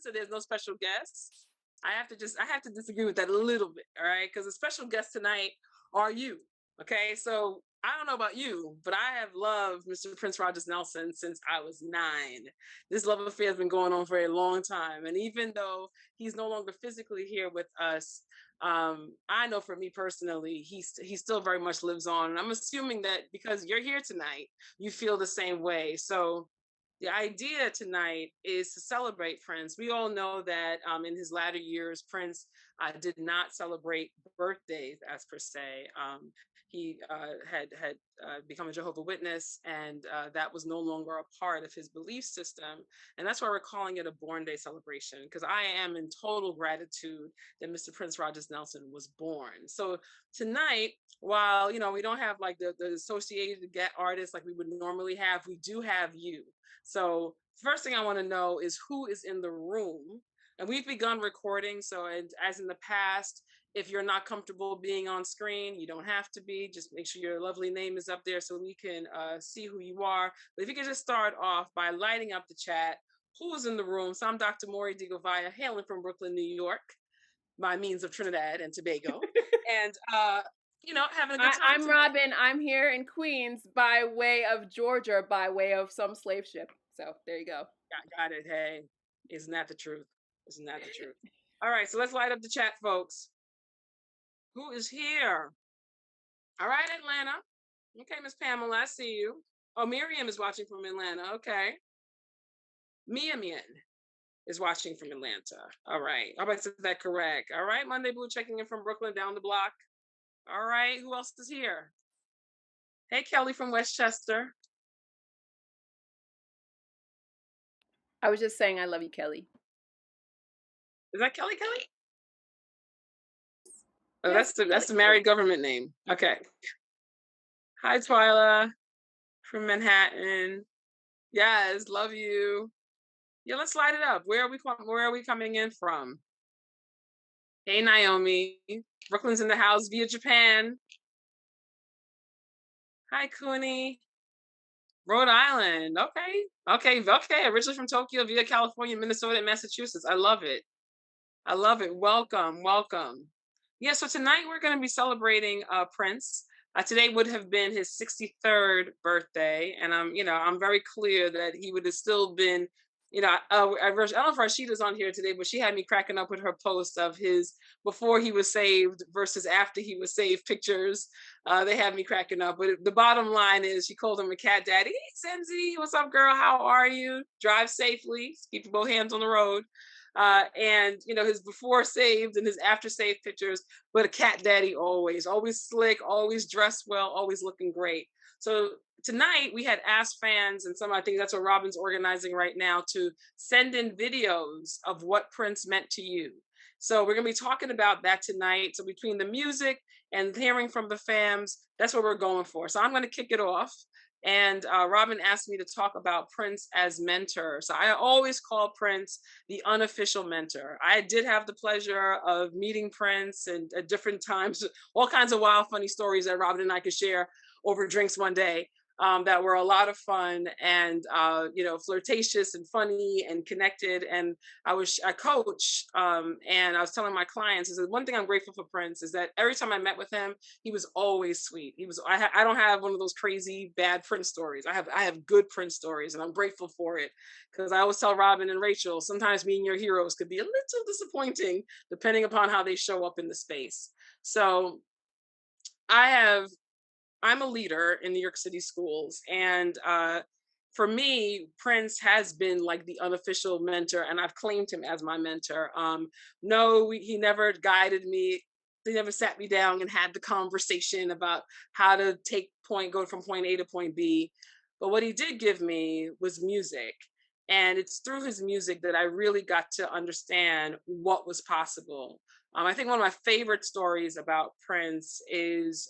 said there's no special guests, I have to disagree with that a little bit, all right? Because the special guest tonight are you. Okay, so I don't know about you, but I have loved Mr. Prince Rogers Nelson since I was 9. This love affair has been going on for a long time, and even though he's no longer physically here with us, I know for me personally, he still very much lives on, and I'm assuming that because you're here tonight, you feel the same way. So the idea tonight is to celebrate Prince. We all know that in his latter years, Prince did not celebrate birthdays as per se. He had become a Jehovah Witness, and that was no longer a part of his belief system. And that's why we're calling it a Born Day celebration, because I am in total gratitude that Mr. Prince Rogers Nelson was born. So tonight, while we don't have like the associated get artists like we would normally have, we do have you. So first thing I want to know is who is in the room. And we've begun recording. So as in the past, if you're not comfortable being on screen, you don't have to be. Just make sure your lovely name is up there so we can see who you are. But if you could just start off by lighting up the chat, who is in the room? So I'm Dr. Maury DiGovaya, hailing from Brooklyn, New York, by means of Trinidad and Tobago. And having a good time. I'm Robin. I'm here in Queens by way of Georgia, by way of some slave ship. So there you go. Got it. Hey, isn't that the truth? Isn't that the truth? All right, so let's light up the chat, folks. Who is here? All right, Atlanta. Okay, Miss Pamela, I see you. Oh, Miriam is watching from Atlanta. Okay. Mia Mian is watching from Atlanta. All right. I hope I said that correct. All right, Monday Blue checking in from Brooklyn down the block. All right, who else is here? Hey, Kelly from Westchester. I was just saying I love you, Kelly. Is that Kelly? Oh, yes, that's the married government name. Okay. Hi, Twyla from Manhattan. Yes, love you. Yeah, let's light it up. Where are we coming in from? Hey, Naomi. Brooklyn's in the house via Japan. Hi, Cooney. Rhode Island. Okay. Originally from Tokyo via California, Minnesota, and Massachusetts. I love it. Welcome. Yeah, so tonight we're going to be celebrating Prince. Today would have been his 63rd birthday, and I'm very clear that he would have still been, I don't know if Rashida's on here today, but she had me cracking up with her post of his before he was saved versus after he was saved pictures. They had me cracking up, but the bottom line is she called him a cat daddy. Hey, Senzi, what's up, girl? How are you? Drive safely. Keep both hands on the road. And his before saved and his after saved pictures, but a cat daddy always slick, always dressed well, always looking great. So tonight we had asked fans, and I think that's what Robin's organizing right now, to send in videos of what Prince meant to you. So we're gonna be talking about that tonight. So between the music and hearing from the fams, that's what we're going for. So I'm gonna kick it off. And Robin asked me to talk about Prince as mentor. So I always call Prince the unofficial mentor. I did have the pleasure of meeting Prince and at different times, all kinds of wild, funny stories that Robin and I could share over drinks one day. That were a lot of fun and flirtatious and funny and connected. And I coach, and I was telling my clients, is that one thing I'm grateful for Prince is that every time I met with him, he was always sweet. I don't have one of those crazy bad Prince stories. I have good Prince stories, and I'm grateful for it, because I always tell Robin and Rachel, sometimes meeting your heroes could be a little disappointing depending upon how they show up in the space. So I'm a leader in New York City schools, and for me, Prince has been like the unofficial mentor, and I've claimed him as my mentor. No, he never guided me. He never sat me down and had the conversation about how to go from point A to point B. But what he did give me was music. And it's through his music that I really got to understand what was possible. I think one of my favorite stories about Prince is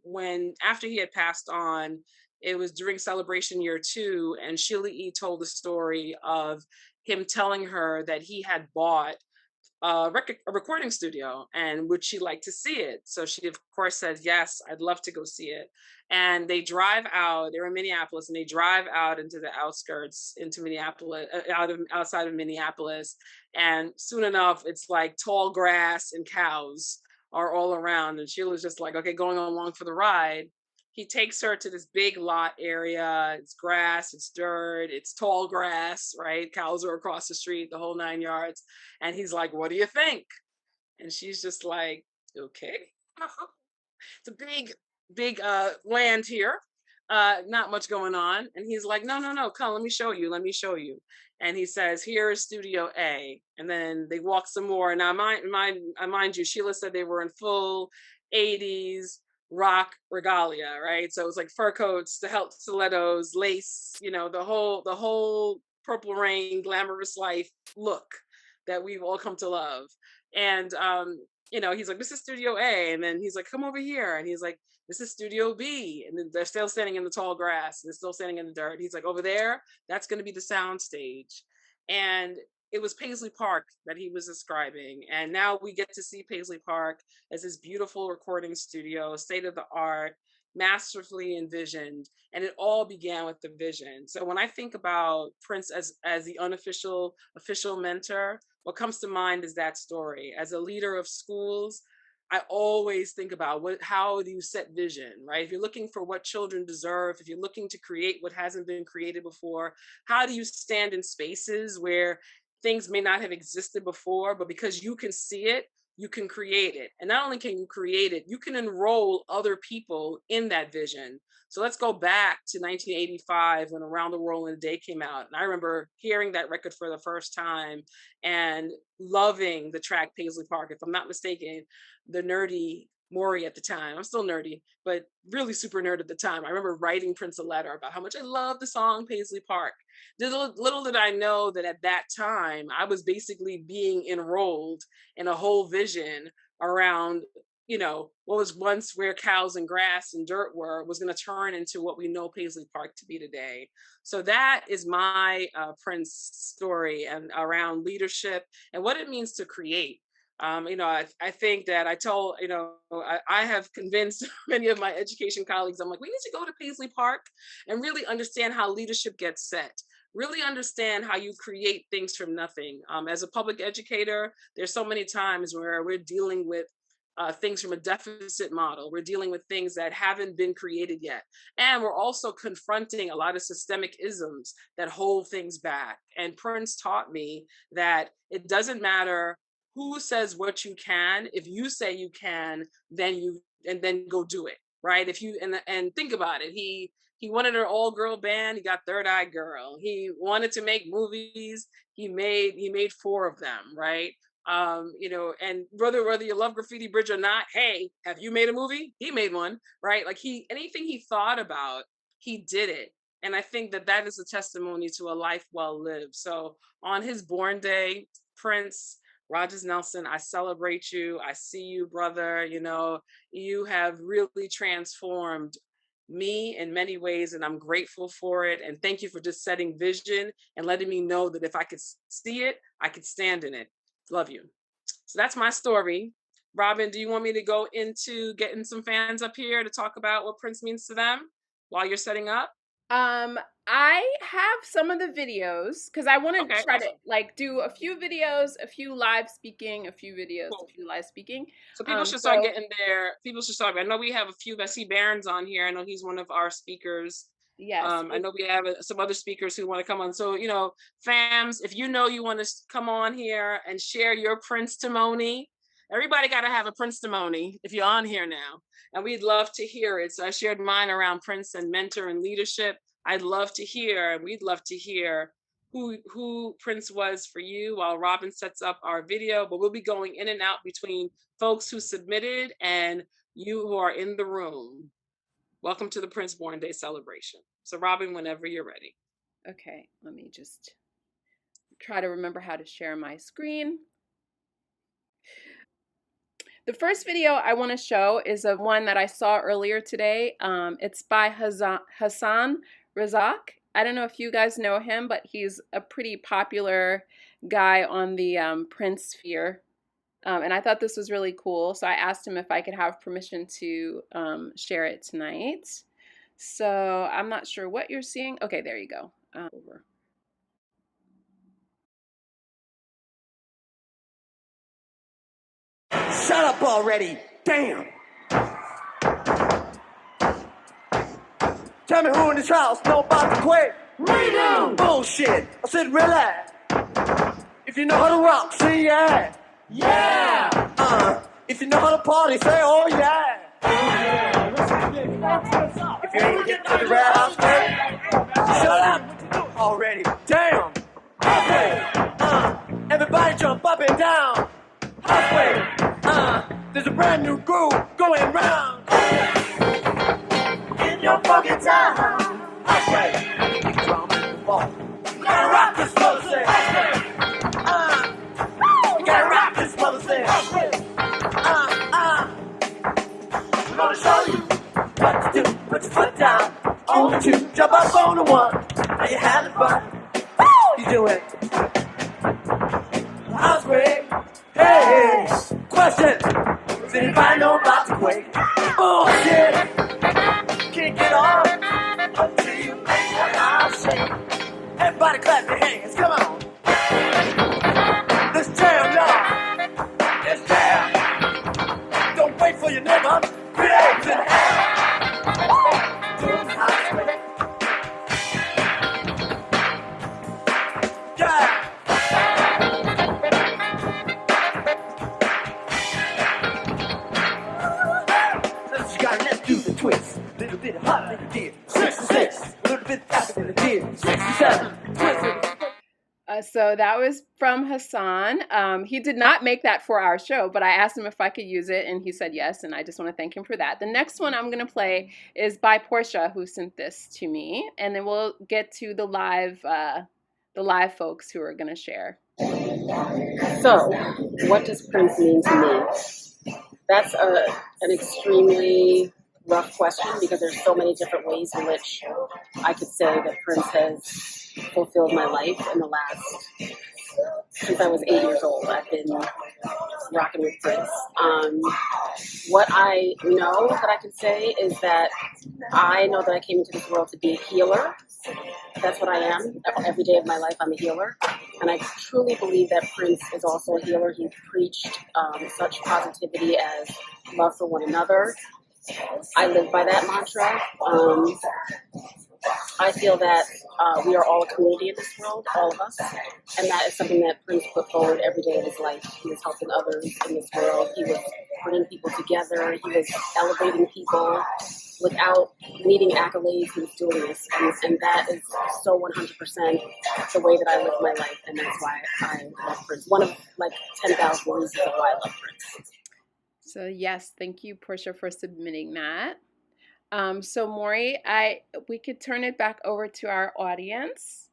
when, after he had passed on, it was during celebration year 2, and Sheila E. told the story of him telling her that he had bought a recording studio, and would she like to see it? So she of course said yes, I'd love to go see it. And they drive out, they're in Minneapolis, and they drive out into the outskirts, into Minneapolis, outside of Minneapolis. And soon enough it's like tall grass and cows are all around, and Sheila's just like, okay, going along for the ride. He takes her to this big lot area. It's grass, it's dirt, it's tall grass, right? Cows are across the street, the whole 9 yards. And he's like, what do you think? And she's just like, okay. It's a big land here. Not much going on. And he's like, no, no, no, come, let me show you. Let me show you. And he says, here is Studio A. And then they walk some more. Now, mind you, Sheila said they were in full 80s rock regalia, right? So it was like fur coats, the help stilettos, lace, the whole Purple Rain, glamorous life look that we've all come to love. And he's like, this is Studio A. And then he's like, come over here. And he's like, this is Studio B. And then they're still standing in the tall grass. They're still standing in the dirt. He's like, over there, that's going to be the sound stage. And it was Paisley Park that he was describing. And now we get to see Paisley Park as this beautiful recording studio, state of the art, masterfully envisioned. And it all began with the vision. So when I think about Prince as the unofficial official mentor, what comes to mind is that story. As a leader of schools, I always think about how do you set vision, right? If you're looking for what children deserve, if you're looking to create what hasn't been created before, how do you stand in spaces where things may not have existed before, but because you can see it, you can create it. And not only can you create it, you can enroll other people in that vision. So let's go back to 1985 when Around the World in a Day came out. And I remember hearing that record for the first time and loving the track Paisley Park. If I'm not mistaken, the nerdy Maury at the time, I'm still nerdy, but really super nerd at the time. I remember writing Prince a letter about how much I love the song Paisley Park. Little did I know that at that time, I was basically being enrolled in a whole vision around, what was once where cows and grass and dirt were, was going to turn into what we know Paisley Park to be today. So that is my Prince story and around leadership and what it means to create. I think that I have convinced many of my education colleagues, I'm like, we need to go to Paisley Park and really understand how leadership gets set, really understand how you create things from nothing. As a public educator, there's so many times where we're dealing with things from a deficit model. We're dealing with things that haven't been created yet. And we're also confronting a lot of systemic isms that hold things back. And Prince taught me that it doesn't matter who says what you can. If you say you can, then go do it, right? If you and think about it, he wanted an all girl band. He got Third Eye Girl. He wanted to make movies. He made four of them, right? And whether you love Graffiti Bridge or not, hey, have you made a movie? He made one, right? Like anything he thought about, he did it. And I think that is a testimony to a life well lived. So on his born day, Prince Rogers Nelson, I celebrate you. I see you, brother. You have really transformed me in many ways, and I'm grateful for it. And thank you for just setting vision and letting me know that if I could see it, I could stand in it. Love you. So that's my story. Robin, do you want me to go into getting some fans up here to talk about what Prince means to them while you're setting up? Um, I have some of the videos because I want to Okay, try to awesome. do a few videos, a few live speaking, a few videos, a Cool. few live speaking. So people should start So getting there. People should start. I know we have a few. I see Barron's on here. I know he's one of our speakers. yes, I know we have some other speakers who want to come on. So, fams, if you want to come on here and share your Prince testimony, everybody got to have a Prince testimony if you're on here now. And we'd love to hear it. So I shared mine around Prince and mentor and leadership. I'd love to hear, and we'd love to hear who Prince was for you while Robin sets up our video. But we'll be going in and out between folks who submitted and you who are in the room. Welcome to the Prince Born Day celebration. So Robin, whenever you're ready. okay, let me just try to remember how to share my screen. The first video I want to show is a one that I saw earlier today. It's by Hassan Razak. I don't know if you guys know him, but he's a pretty popular guy on the Prince sphere. And I thought this was really cool. So I asked him if I could have permission to share it tonight. So I'm not sure what you're seeing. Okay, there you go. Over. Shut up already! Damn! Tell me who in this house know about the quake? We do! Bullshit! I said relax. If you know how to rock, say yeah! Yeah! If you know how to party, say oh yeah! If you ain't getting to the red house, shut up already! Damn! Halfway! Everybody jump up and down! Halfway! There's a brand new groove going round! In your fucking town! Halfway! Drum and ball! You gotta rock this mother thing! You gotta rock this mother thing! We're gonna show you what to do. Put your foot down on the two, jump up on the one. Now you have it fun. You do it. House break. Hey, question. Does anybody know about the quake? Bullshit. Can't get on until you make that house shake. Everybody clap your hands. Come on. Let's jam, y'all. Let's jam. Don't wait for your neighbor. Create in hell. Doing the house break. Yeah. Let's do the twist. Little bit of hot, little bit 66. A little bit faster than it did 67. So that was from Hassan. He did not make that for our show, but I asked him if I could use it, and he said yes, and I just want to thank him for that. The next one I'm going to play is by Portia, who sent this to me, and then we'll get to the live folks who are going to share. So, what does Prince mean to me? That's an extremely rough question because there's so many different ways in which I could say that Prince has fulfilled my life in the last, since I was 8 years old. I've been rocking with Prince. What I know that I can say is that I know that I came into this world to be a healer. That's what I am. Every day of my life, I'm a healer. And I truly believe that Prince is also a healer. He preached such positivity as love for one another. I live by that mantra. I feel that we are all a community in this world, all of us. And that is something that Prince put forward every day of his life. He was helping others in this world. He was bringing people together. He was elevating people without needing accolades. He was doing this. And that is so 100% the way that I live my life. And that's why I love Prince. One of like 10,000 reasons of why I love Prince. So yes, thank you, Portia, for submitting that. So Maury, we could turn it back over to our audience.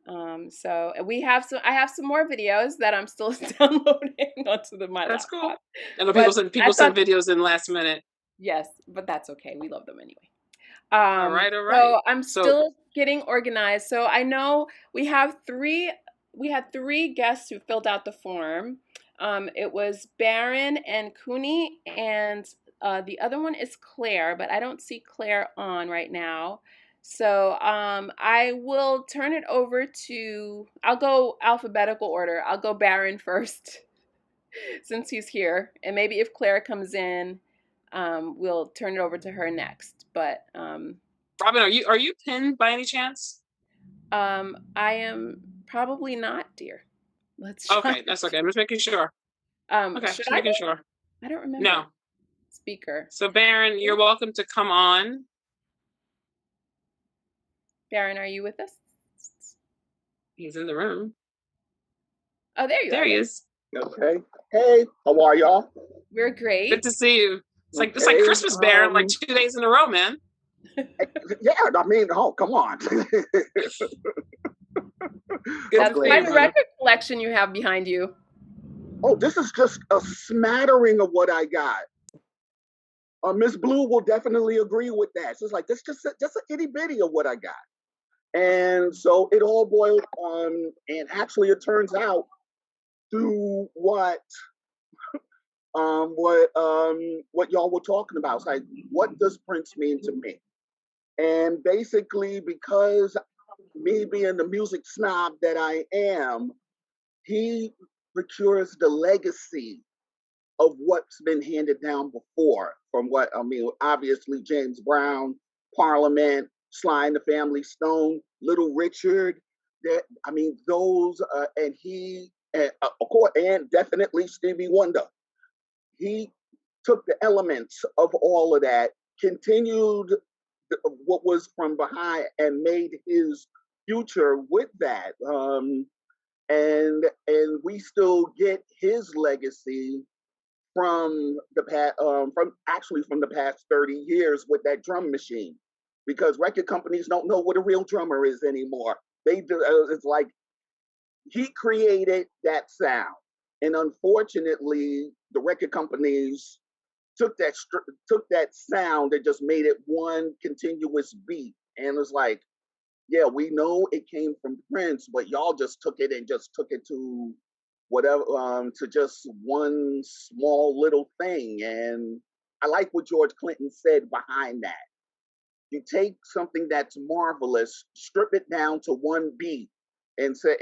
So I have some more videos that I'm still downloading onto my That's laptop. cool. And people send videos in last minute. Yes, but that's okay. We love them anyway. All right. So I'm still getting organized. So I know we had three guests who filled out the form. It was Baron and Cooney, and the other one is Claire, but I don't see Claire on right now. So I will turn it over to, I'll go alphabetical order. I'll go Baron first since he's here. And maybe if Claire comes in, we'll turn it over to her next. But Robin, are you pinned by any chance? I am probably not, dear. Let's try. Okay, that's okay. I'm just making sure. Okay, just making sure. I don't remember. No. Speaker. So Baron, you're welcome to come on. Baron, are you with us? He's in the room. Oh, there you are. There he is. Okay. Hey, how are y'all? We're great. Good to see you. It's like Christmas, Baron, like 2 days in a row, man. Yeah, I mean, oh, come on. That's quite a record collection you have behind you. Oh, this is just a smattering of what I got. Miss Blue will definitely agree with that. So it's like, this just an itty bitty of what I got. And so it all boiled on, and actually it turns out through what what y'all were talking about. It's like, what does Prince mean to me? And basically, because me being the music snob that I am, he procures the legacy of what's been handed down before. From what I mean, obviously James Brown, Parliament, Sly and the Family Stone, Little Richard. That I mean, those and he, and, of course, and definitely Stevie Wonder. He took the elements of all of that, continued what was from behind, and made his future with that. And we still get his legacy from the past, from the past 30 years with that drum machine, because record companies don't know what a real drummer is anymore. They do. It's like he created that sound, and unfortunately, the record companies took that sound and just made it one continuous beat, and it's like, yeah, we know it came from Prince, but y'all just took it and just took it to whatever, to just one small little thing. And I like what George Clinton said behind that. You take something that's marvelous, strip it down to one beat, and say,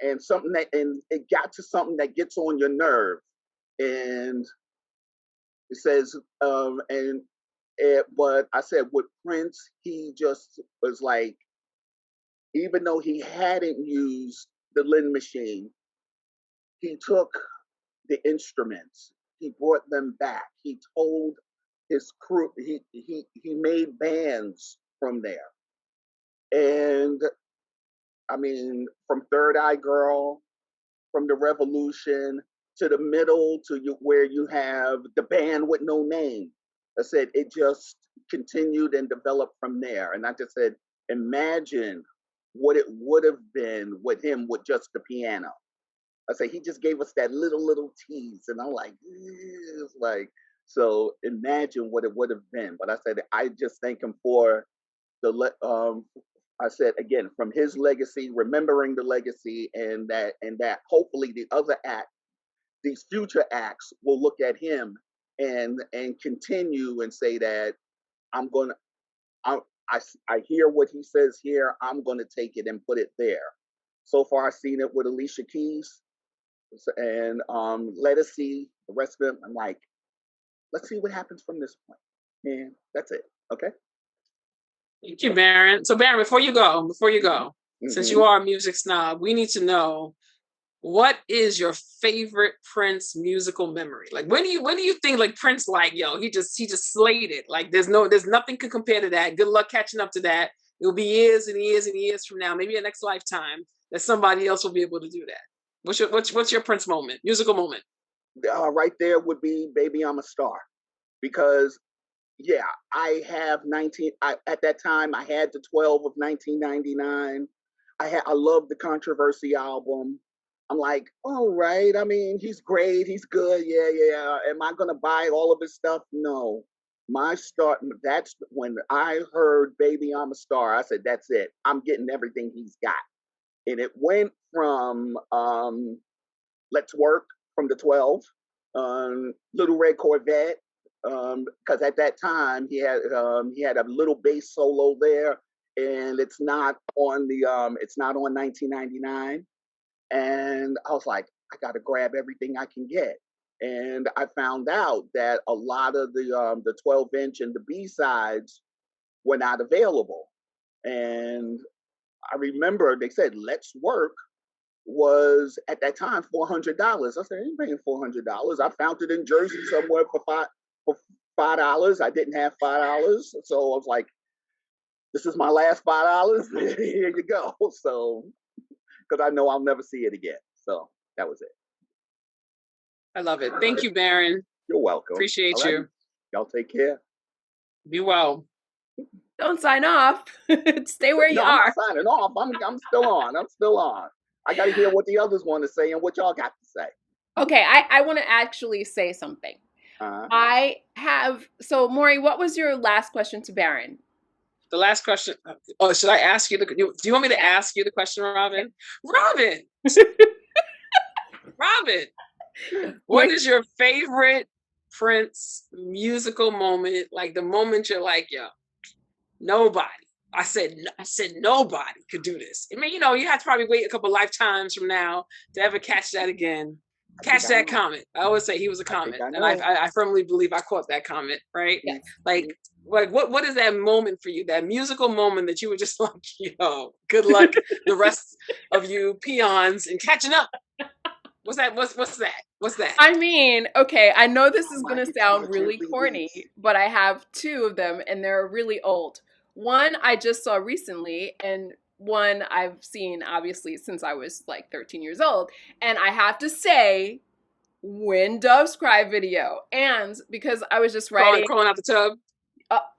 and something that, and it got to something that gets on your nerve, and it says, but I said with Prince, he just was like, even though he hadn't used the Lynn machine, he took the instruments, he brought them back. He told his crew, he made bands from there. And I mean, from Third Eye Girl, from the Revolution to the middle to where you have the band with no name. I said it just continued and developed from there. And I just said, imagine what it would have been with him with just the piano. I said he just gave us that little tease, and I'm like, it's like, so imagine what it would have been. But I said I just thank him for the I said again, from his legacy, remembering the legacy, and that hopefully the other these future acts will look at him and continue and say that I'm gonna I hear what he says here, I'm gonna take it and put it there. So far I've seen it with Alicia Keys, and let us see the rest of them. I'm like, let's see what happens from this point. And that's it. Okay. Thank you, Baron. So, Baron, before you go, since you are a music snob, we need to know, what is your favorite Prince musical memory? Like, when do you think like Prince, like, yo, he just slayed it. Like, there's nothing could compare to that. Good luck catching up to that. It'll be years and years and years from now, maybe a next lifetime, that somebody else will be able to do that. What's your Prince moment, musical moment? Right there would be "Baby I'm a Star," because yeah, I have 19. At that time, I had the 12 of 1999. I love the Controversy album. I'm like, all right. I mean, he's great. He's good. Yeah, yeah. Am I gonna buy all of his stuff? No. My start. That's when I heard "Baby I'm a Star." I said, that's it. I'm getting everything he's got, and it went from "Let's Work" from the 12, "Little Red Corvette," because at that time he had a little bass solo there, and it's not on 1999. And I was like, I got to grab everything I can get. And I found out that a lot of the 12-inch and the B-sides were not available. And I remember they said "Let's Work" was at that time $400. I said, I ain't paying $400. I found it in Jersey somewhere for $5. I didn't have $5, so I was like, this is my last $5. Here you go. So, because I know I'll never see it again. So that was it. I love it. Thank you, Baron. You're welcome. Appreciate you. Y'all take care. Be well. Don't sign off. Stay where you are. I'm not signing off. I'm still on. I'm still on. I got to hear what the others want to say and what y'all got to say. Okay, I want to actually say something. So Maury, what was your last question to Baron? The last question. Oh, should I ask you do you want me to ask you the question, Robin? Robin! Robin! What is your favorite Prince musical moment? Like the moment you're like, yo, nobody. I said nobody could do this. I mean, you have to probably wait a couple lifetimes from now to ever catch that again. Catch that comet. I always say he was a comet, and I firmly believe I caught that comet. Right? Yes. Like what is that moment for you? That musical moment that you were just like, yo, good luck, the rest of you peons in catching up. What's that? What's that? What's that? I mean, okay, I know this is going to sound really corny, but I have two of them and they're really old. One I just saw recently, and one I've seen obviously since I was like 13 years old. And I have to say, When Doves Cry video. And because I was just writing. Crawling out the tub.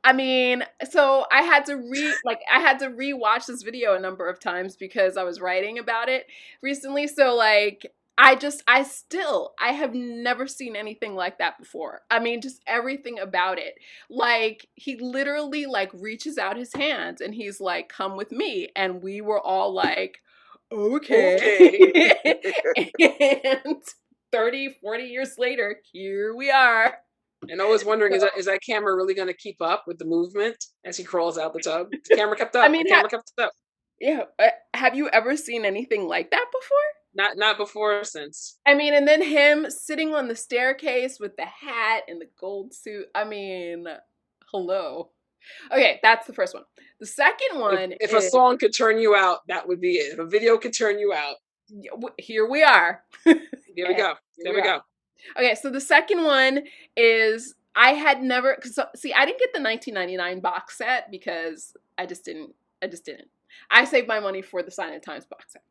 I mean, so I had to rewatch this video a number of times because I was writing about it recently. So like, I have never seen anything like that before. I mean, just everything about it. Like, he literally like reaches out his hands and he's like, come with me. And we were all like, okay. And 30, 40 years later, here we are. And I was wondering, is that camera really going to keep up with the movement as he crawls out the tub? The camera kept up. The camera kept up. Yeah. Have you ever seen anything like that before? Not before or since. I mean, and then him sitting on the staircase with the hat and the gold suit. I mean, hello. Okay, that's the first one. The second one if a song could turn you out, that would be it. If a video could turn you out. Here we are. Here we go. There we go. Okay, so the second one is I had never I didn't get the 1999 box set because I just didn't. I saved my money for the Sign of the Times box set.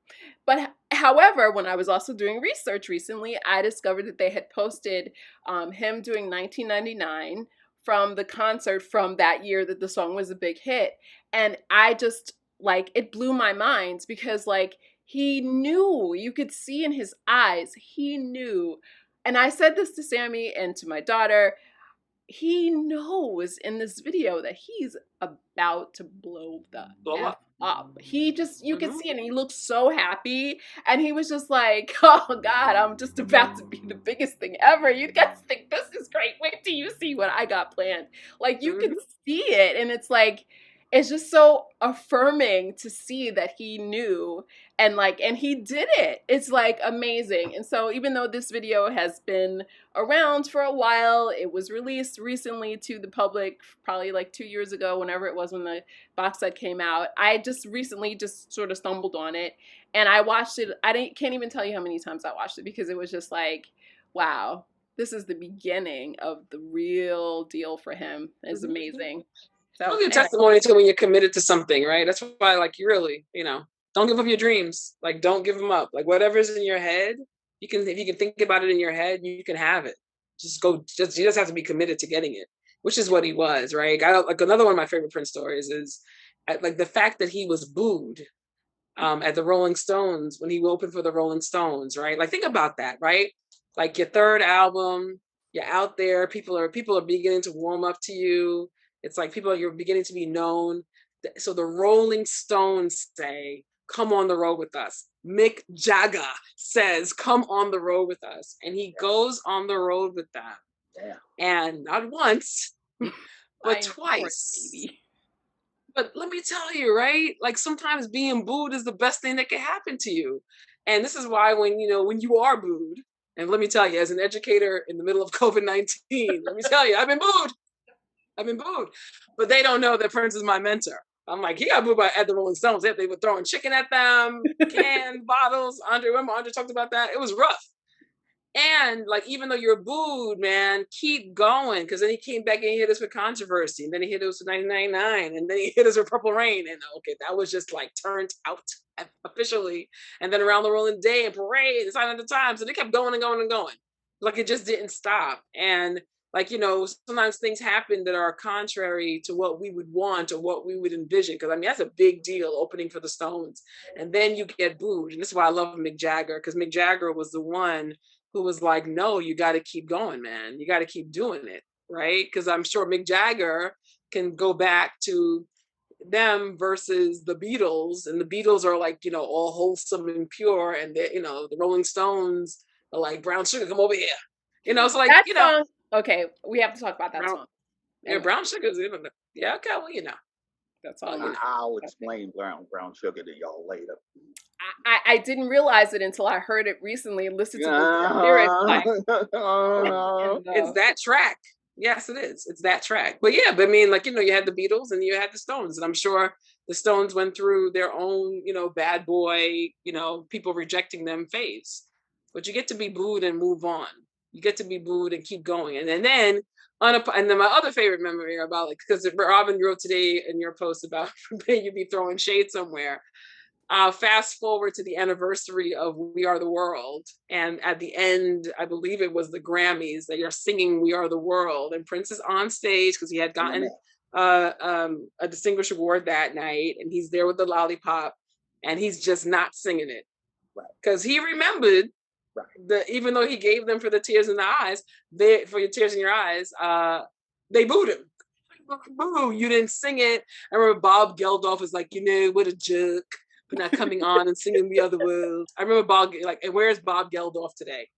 But however, when I was also doing research recently, I discovered that they had posted him doing 1999 from the concert from that year that the song was a big hit. And I just, like, it blew my mind because, like, he knew, you could see in his eyes, he knew. And I said this to Sammy and to my daughter, he knows in this video that he's about to blow the F up. He just, you can see it, and he looked so happy, and he was just like, oh God, I'm just about to be the biggest thing ever. You guys think this is great. Wait till you see what I got planned. Like, you can see it, and it's like, it's just so affirming to see that he knew and he did it. It's like amazing. And so even though this video has been around for a while, it was released recently to the public, probably like 2 years ago, whenever it was when the box set came out. I just recently just sort of stumbled on it and I watched it. Can't even tell you how many times I watched it because it was just like, wow, this is the beginning of the real deal for him. It's amazing. So your testimony to when you're committed to something, right? That's why, like, you really, don't give up your dreams. Like, don't give them up. Like, whatever's in your head, if you can think about it in your head, you can have it. You just have to be committed to getting it, which is what he was, right? Like, another one of my favorite Prince stories is like the fact that he was booed at the Rolling Stones when he opened for the Rolling Stones, right? Like, think about that, right? Like, your third album, you're out there, people are beginning to warm up to you. It's like you're beginning to be known. So the Rolling Stones say, come on the road with us. Mick Jagger says, come on the road with us. And he goes on the road with them. Yeah. And not once, but twice. But let me tell you, right? Like, sometimes being booed is the best thing that can happen to you. And this is why when you are booed, and let me tell you, as an educator in the middle of COVID-19, let me tell you, I've been booed. But they don't know that Prince is my mentor. I'm like, he got booed at the Rolling Stones. They were throwing chicken at them, canned Bottles. Remember Andre talked about that? It was rough. And like, even though you're booed, man, keep going. Because then he came back and he hit us with Controversy. And then he hit us with 1999. And then he hit us with Purple Rain. And okay, that was just like turned out officially. And then Around the Rolling Day and Parade and Sign of the Times. So they kept going and going and going. Like, it just didn't stop. And like, sometimes things happen that are contrary to what we would want or what we would envision. Because, I mean, that's a big deal, opening for the Stones. And then you get booed. And this is why I love Mick Jagger, because Mick Jagger was the one who was like, no, you got to keep going, man. You got to keep doing it, right? Because I'm sure Mick Jagger can go back to them versus the Beatles. And the Beatles are like, all wholesome and pure. And, the Rolling Stones, Or like brown sugar, come over here. You know, it's like, That you know, song. Okay, we have to talk about that brown song. yeah, Anyway, brown sugar is yeah, okay, well, that's well, all. I'll That's it. explain brown sugar to y'all later. I didn't realize it until I heard it recently and listened to the lyrics. Like, Uh-huh. and it's that track. Yes, it is. It's that track. But yeah, but I mean, like, you had the Beatles and you had the Stones, and I'm sure the Stones went through their own, bad boy, people rejecting them phase. But you get to be booed and move on. You get to be booed and keep going. And then my other favorite memory about, like, because Robin wrote today in your post about you be throwing shade somewhere. Fast forward to the anniversary of We Are the World. And at the end, I believe it was the Grammys, that you're singing We Are the World. And Prince is on stage because he had gotten a distinguished award that night. And he's there with the lollipop and he's just not singing it. Because he remembered even though he gave them for the tears in the eyes, for your tears in your eyes, they booed him. Boo, you didn't sing it. I remember Bob Geldof was like, what a jerk for not coming on and singing The Other World. I remember Bob, like, and where's Bob Geldof today?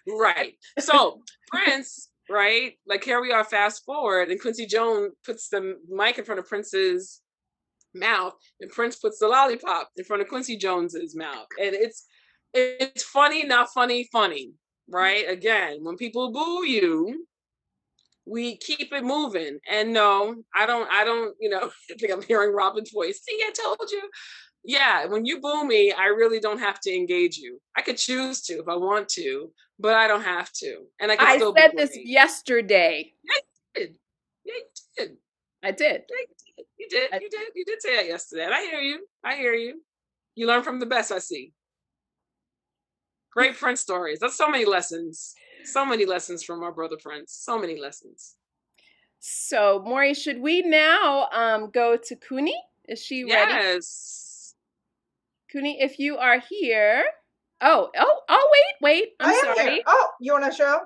Right. So Prince, right? Like, here we are, fast forward, and Quincy Jones puts the mic in front of Prince's mouth, and Prince puts the lollipop in front of Quincy Jones's mouth. And it's funny, not funny, right? Again, when people boo you, we keep it moving. And no, I don't, I think I'm hearing Robin's voice. See, I told you. Yeah, when you boo me, I really don't have to engage you. I could choose to if I want to, but I don't have to. And I can I still be said this great. yesterday. Yeah, you did. Yeah, you did. I did. Yeah, you did. You did say that yesterday. And I hear you. You learn from the best, I see. Great Prince stories. That's so many lessons. So many lessons from our brother Prince. So many lessons. So, Maury, should we now go to Kuni? Is she ready? Yes. Kuni, if you are here. Oh, wait. I'm sorry. Here. Oh, you want to show?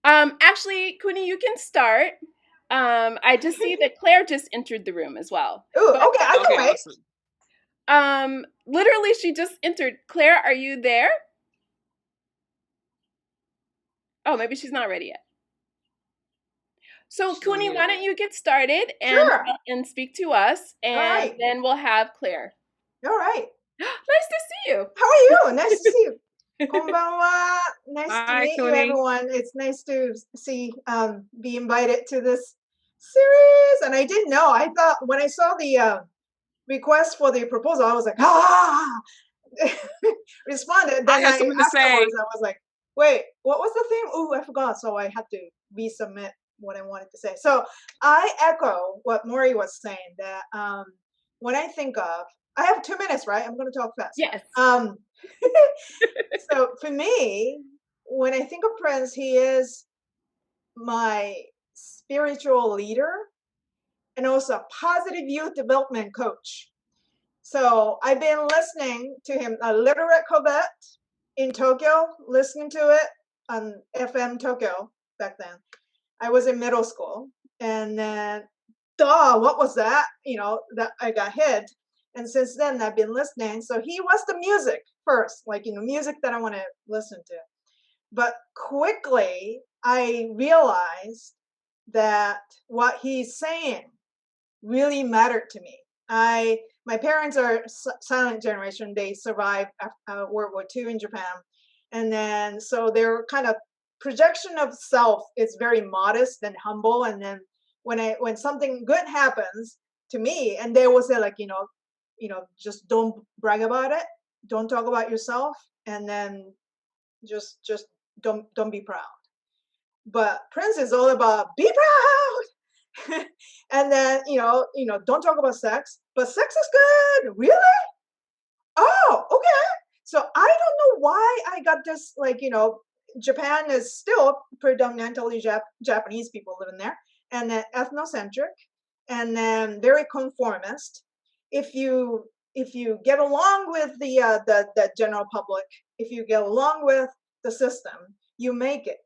Actually, Kuni, you can start. I just see that Claire just entered the room as well. Ooh, okay, I can wait. Awesome. Literally, she just entered. Claire, are you there? Oh, maybe she's not ready yet. So, Kuni, why don't you get started and speak to us, and then we'll have Claire. All right. Nice to see you. How are you? Nice to see you. Konbanwa. Nice to meet you, everyone. It's nice to be invited to this series. And I didn't know. I thought when I saw the request for the proposal, I was like, responded. Then afterwards, I was like, wait, what was the thing? Oh, I forgot. So I had to resubmit what I wanted to say. So I echo what Maury was saying, that when I think of, I have 2 minutes, right? I'm going to talk fast. Yes. So for me, when I think of Prince, he is my spiritual leader and also a positive youth development coach. So I've been listening to him, a literate Covet in Tokyo, listening to it on FM Tokyo back then. I was in middle school, and then, what was that? That I got hit. And since then, I've been listening. So he was the music first, like, music that I want to listen to. But quickly, I realized that what he's saying really mattered to me. My parents are silent generation. They survived World War II in Japan. And then, so their kind of projection of self is very modest and humble. And then when something good happens to me, and they will say, like, just don't brag about it. Don't talk about yourself. And then just don't be proud. But Prince is all about be proud. And then, don't talk about sex, but sex is good. Really? Oh, okay. So I don't know why I got this, like, Japan is still predominantly Japanese people living there, and then ethnocentric, and then very conformist. If you get along with the general public, if you get along with the system, you make it.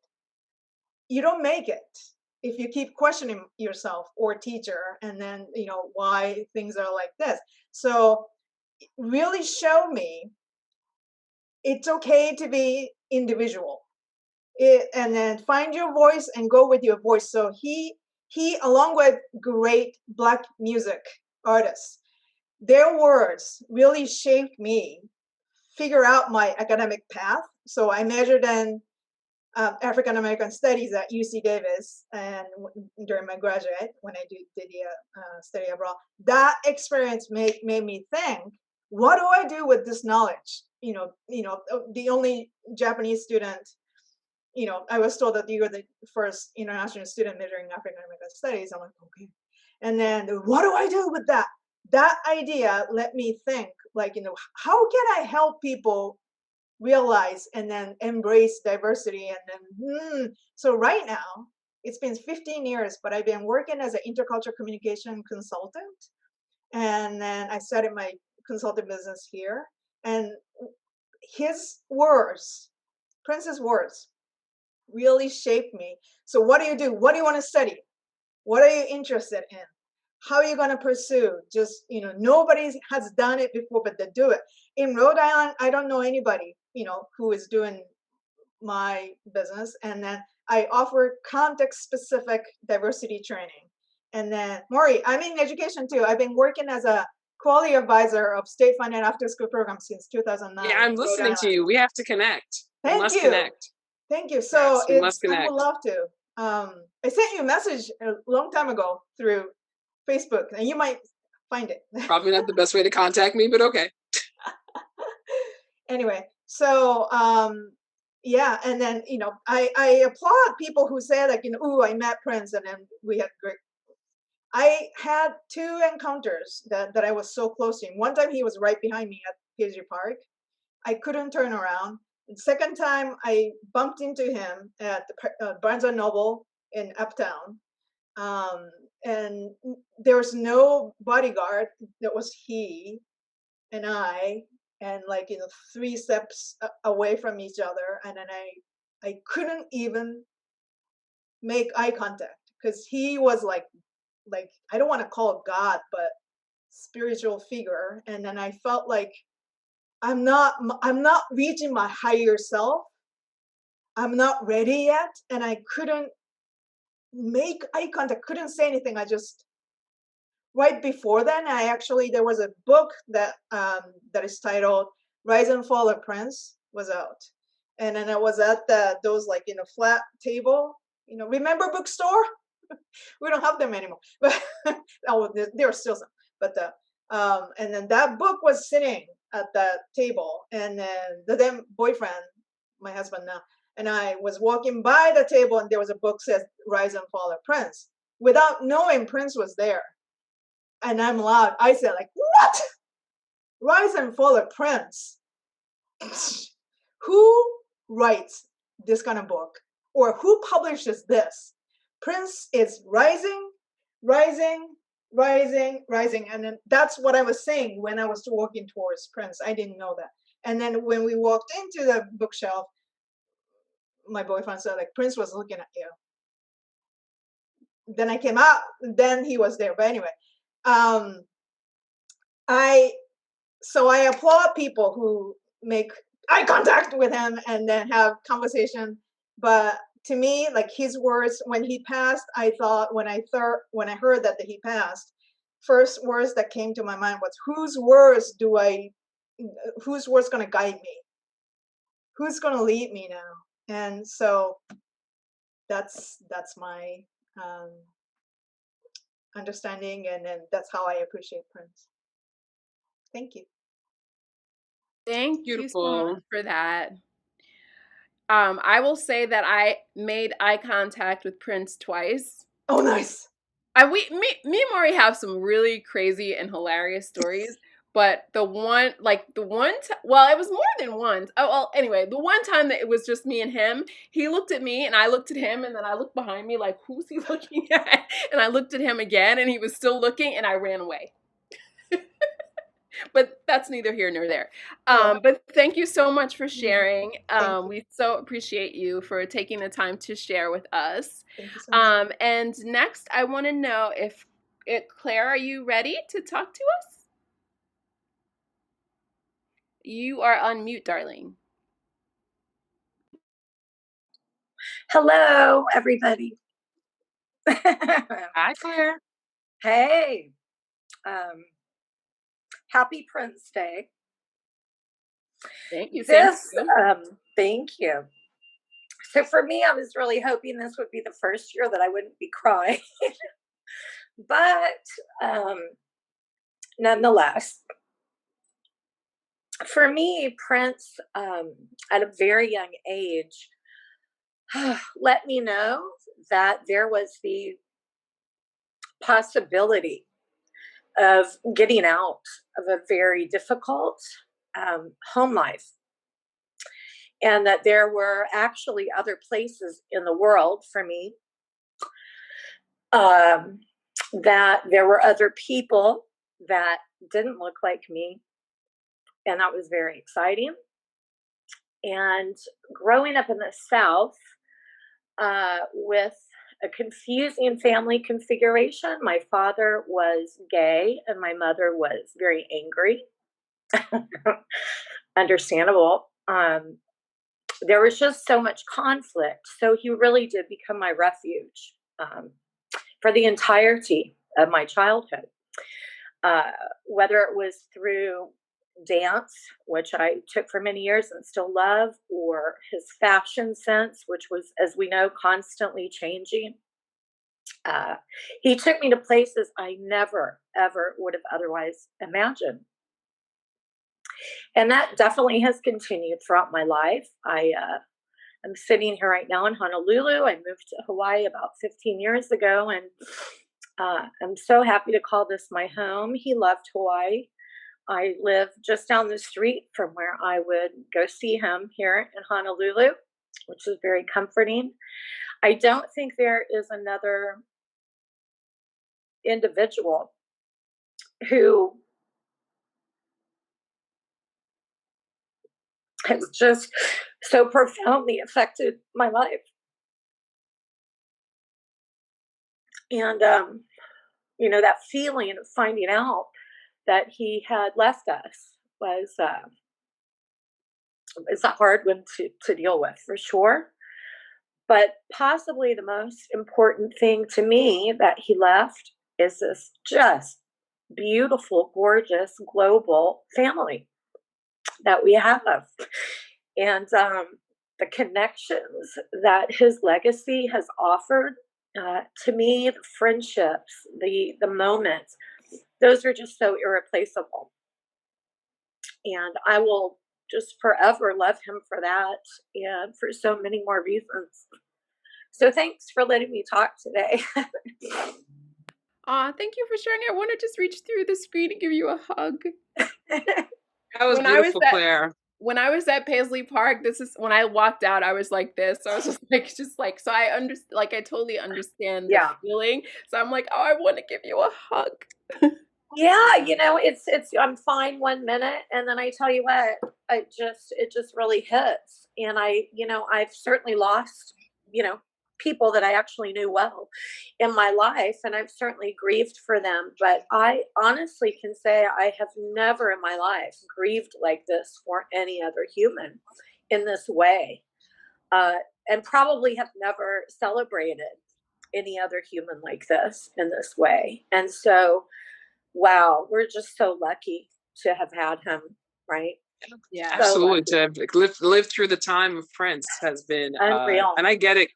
You don't make it if you keep questioning yourself or teacher, and then why things are like this. So really show me it's okay to be individual. And then find your voice and go with your voice. So he along with great Black music artists, their words really shaped me figure out my academic path. So I majored in African American Studies at UC Davis, and during my graduate, when I did the study abroad, that experience made me think, what do I do with this knowledge? The only Japanese student. I was told that you were the first international student majoring in African American Studies. I'm like, okay. And then what do I do with that? That idea let me think, like, how can I help people realize and then embrace diversity? And then, so right now, it's been 15 years, but I've been working as an intercultural communication consultant. And then I started my consulting business here. And his words, Prince's words, really shaped me. So what do you do? What do you want to study? What are you interested in? How are you going to pursue? Just, nobody has done it before, but they do it. In Rhode Island, I don't know anybody, who is doing my business. And then I offer context-specific diversity training. And then, Maury, I'm in education too. I've been working as a quality advisor of state-funded after-school programs since 2009. Yeah, I'm listening to you. We have to connect. We must Thank you. connect. Thank you. So Yes, I would love to. I sent you a message a long time ago through Facebook, and you might find it. Probably not the best way to contact me, but okay. Anyway, so yeah, and then I applaud people who say like, ooh, I met Prince, and then we had great. I had 2 encounters that I was so close to him. One time he was right behind me at Paisley Park. I couldn't turn around. The second time I bumped into him at the Barnes & Noble in Uptown. And there was no bodyguard. That was he and I, and 3 steps away from each other. And then I couldn't even make eye contact because he was like, I don't want to call it God, but spiritual figure. And then I felt like I'm not reaching my higher self. I'm not ready yet. And I couldn't make eye contact, couldn't say anything. I just, right before then, there was a book that is titled Rise and Fall of Prince was out. And then I was at those flat table, remember bookstore? We don't have them anymore, but there are still some, but and then that book was sitting at that table, and then the then boyfriend, my husband now, and I was walking by the table, and there was a book says Rise and Fall of Prince, without knowing Prince was there. And I'm loud. I said, like, what? Rise and Fall of Prince. Who writes this kind of book? Or who publishes this? Prince is rising, rising, rising, rising. And then that's what I was saying when I was walking towards Prince. I didn't know that. And then when we walked into the bookshelf, my boyfriend said, like, Prince was looking at you. Then I came out, then he was there. But anyway, I applaud people who make eye contact with him and then have conversation. But to me, like, his words when he passed, I thought when I heard that he passed, first words that came to my mind was, whose words going to guide me? Who's going to lead me now? And so that's my understanding, and then that's how I appreciate Prince. Thank you. Thank you so much for that. I will say that I made eye contact with Prince twice. Oh, nice. Me and Maury have some really crazy and hilarious stories. But it was more than once. Oh, well, anyway, the one time that it was just me and him, he looked at me and I looked at him, and then I looked behind me like, who's he looking at? And I looked at him again, and he was still looking, and I ran away. But that's neither here nor there. But thank you so much for sharing. We so appreciate you for taking the time to share with us. Thank you so much. And next, I want to know if Claire, are you ready to talk to us? You are on mute, darling. Hello, everybody. Hi, Claire. Hey, um, happy Prince Day. Thank you. Same to This, you. thank you. So for me, I was really hoping this would be the first year that I wouldn't be crying, but nonetheless, for me, Prince, at a very young age, let me know that there was the possibility of getting out of a very difficult home life, and that there were actually other places in the world for me, um, that there were other people that didn't look like me, and that was very exciting. And growing up in the South, with a confusing family configuration, my father was gay and my mother was very angry. Understandable. There was just so much conflict. So he really did become my refuge, for the entirety of my childhood. Uh, Whether it was through dance, which I took for many years and still love, or his fashion sense, which was, as we know, constantly changing. Uh, he took me to places I never, ever would have otherwise imagined. And that definitely has continued throughout my life. I'm sitting here right now in Honolulu. I moved to Hawaii about 15 years ago, and I'm so happy to call this my home. He loved Hawaii. I live just down the street from where I would go see him here in Honolulu, which is very comforting. I don't think there is another individual who has just so profoundly affected my life. And, that feeling of finding out that he had left us was, it's a hard one to deal with for sure. But possibly the most important thing to me that he left is this just beautiful, gorgeous, global family that we have. And the connections that his legacy has offered, to me, the friendships, the moments, those are just so irreplaceable. And I will just forever love him for that and for so many more reasons. So thanks for letting me talk today. Aw, thank you for sharing. I want to just reach through the screen and give you a hug. That was When I was beautiful, at Claire. when I was at Paisley Park, this is when I walked out, I was like this. So I was just like, so I understand, like, I totally understand the Yeah. feeling. So I'm like, oh, I want to give you a hug. Yeah, it's I'm fine 1 minute and then I tell you what, it just really hits. And I've certainly lost, people that I actually knew well in my life, and I've certainly grieved for them, but I honestly can say I have never in my life grieved like this for any other human in this way. Uh and probably have never celebrated any other human like this in this way. And so, wow, we're just so lucky to have had him, right? Yeah. So Absolutely, to lucky. have, like, live through the time of Prince has been, Unreal. and I get it,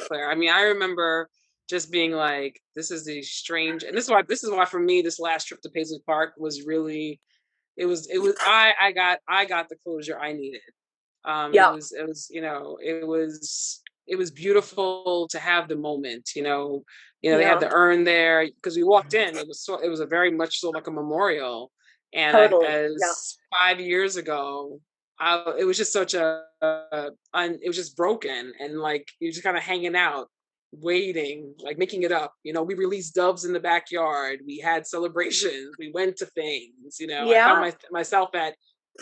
Claire. I mean, I remember just being like, this is a strange, and this is why for me this last trip to Paisley Park was really, it was I got the closure I needed. Yeah, It was beautiful to have the moment. They had yeah, the urn there because we walked in. It was a very much so like a memorial. And totally. Yeah, as 5 years ago, it was just such it was just broken, and like you're just kind of hanging out, waiting, like making it up. We released doves in the backyard. We had celebrations. We went to things. I found yeah, myself at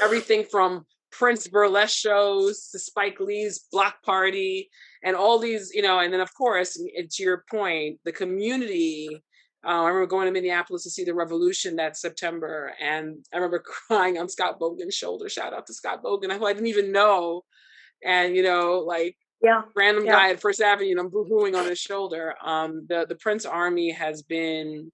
everything from Prince burlesque shows to Spike Lee's block party and all these, and then of course, and to your point, the community. I remember going to Minneapolis to see the Revolution that September, and I remember crying on Scott Bogan's shoulder. Shout out to Scott Bogan, who I didn't even know, and like Yeah. random Yeah. guy at First Avenue, and I'm boo-hooing on his shoulder. The Prince Army has been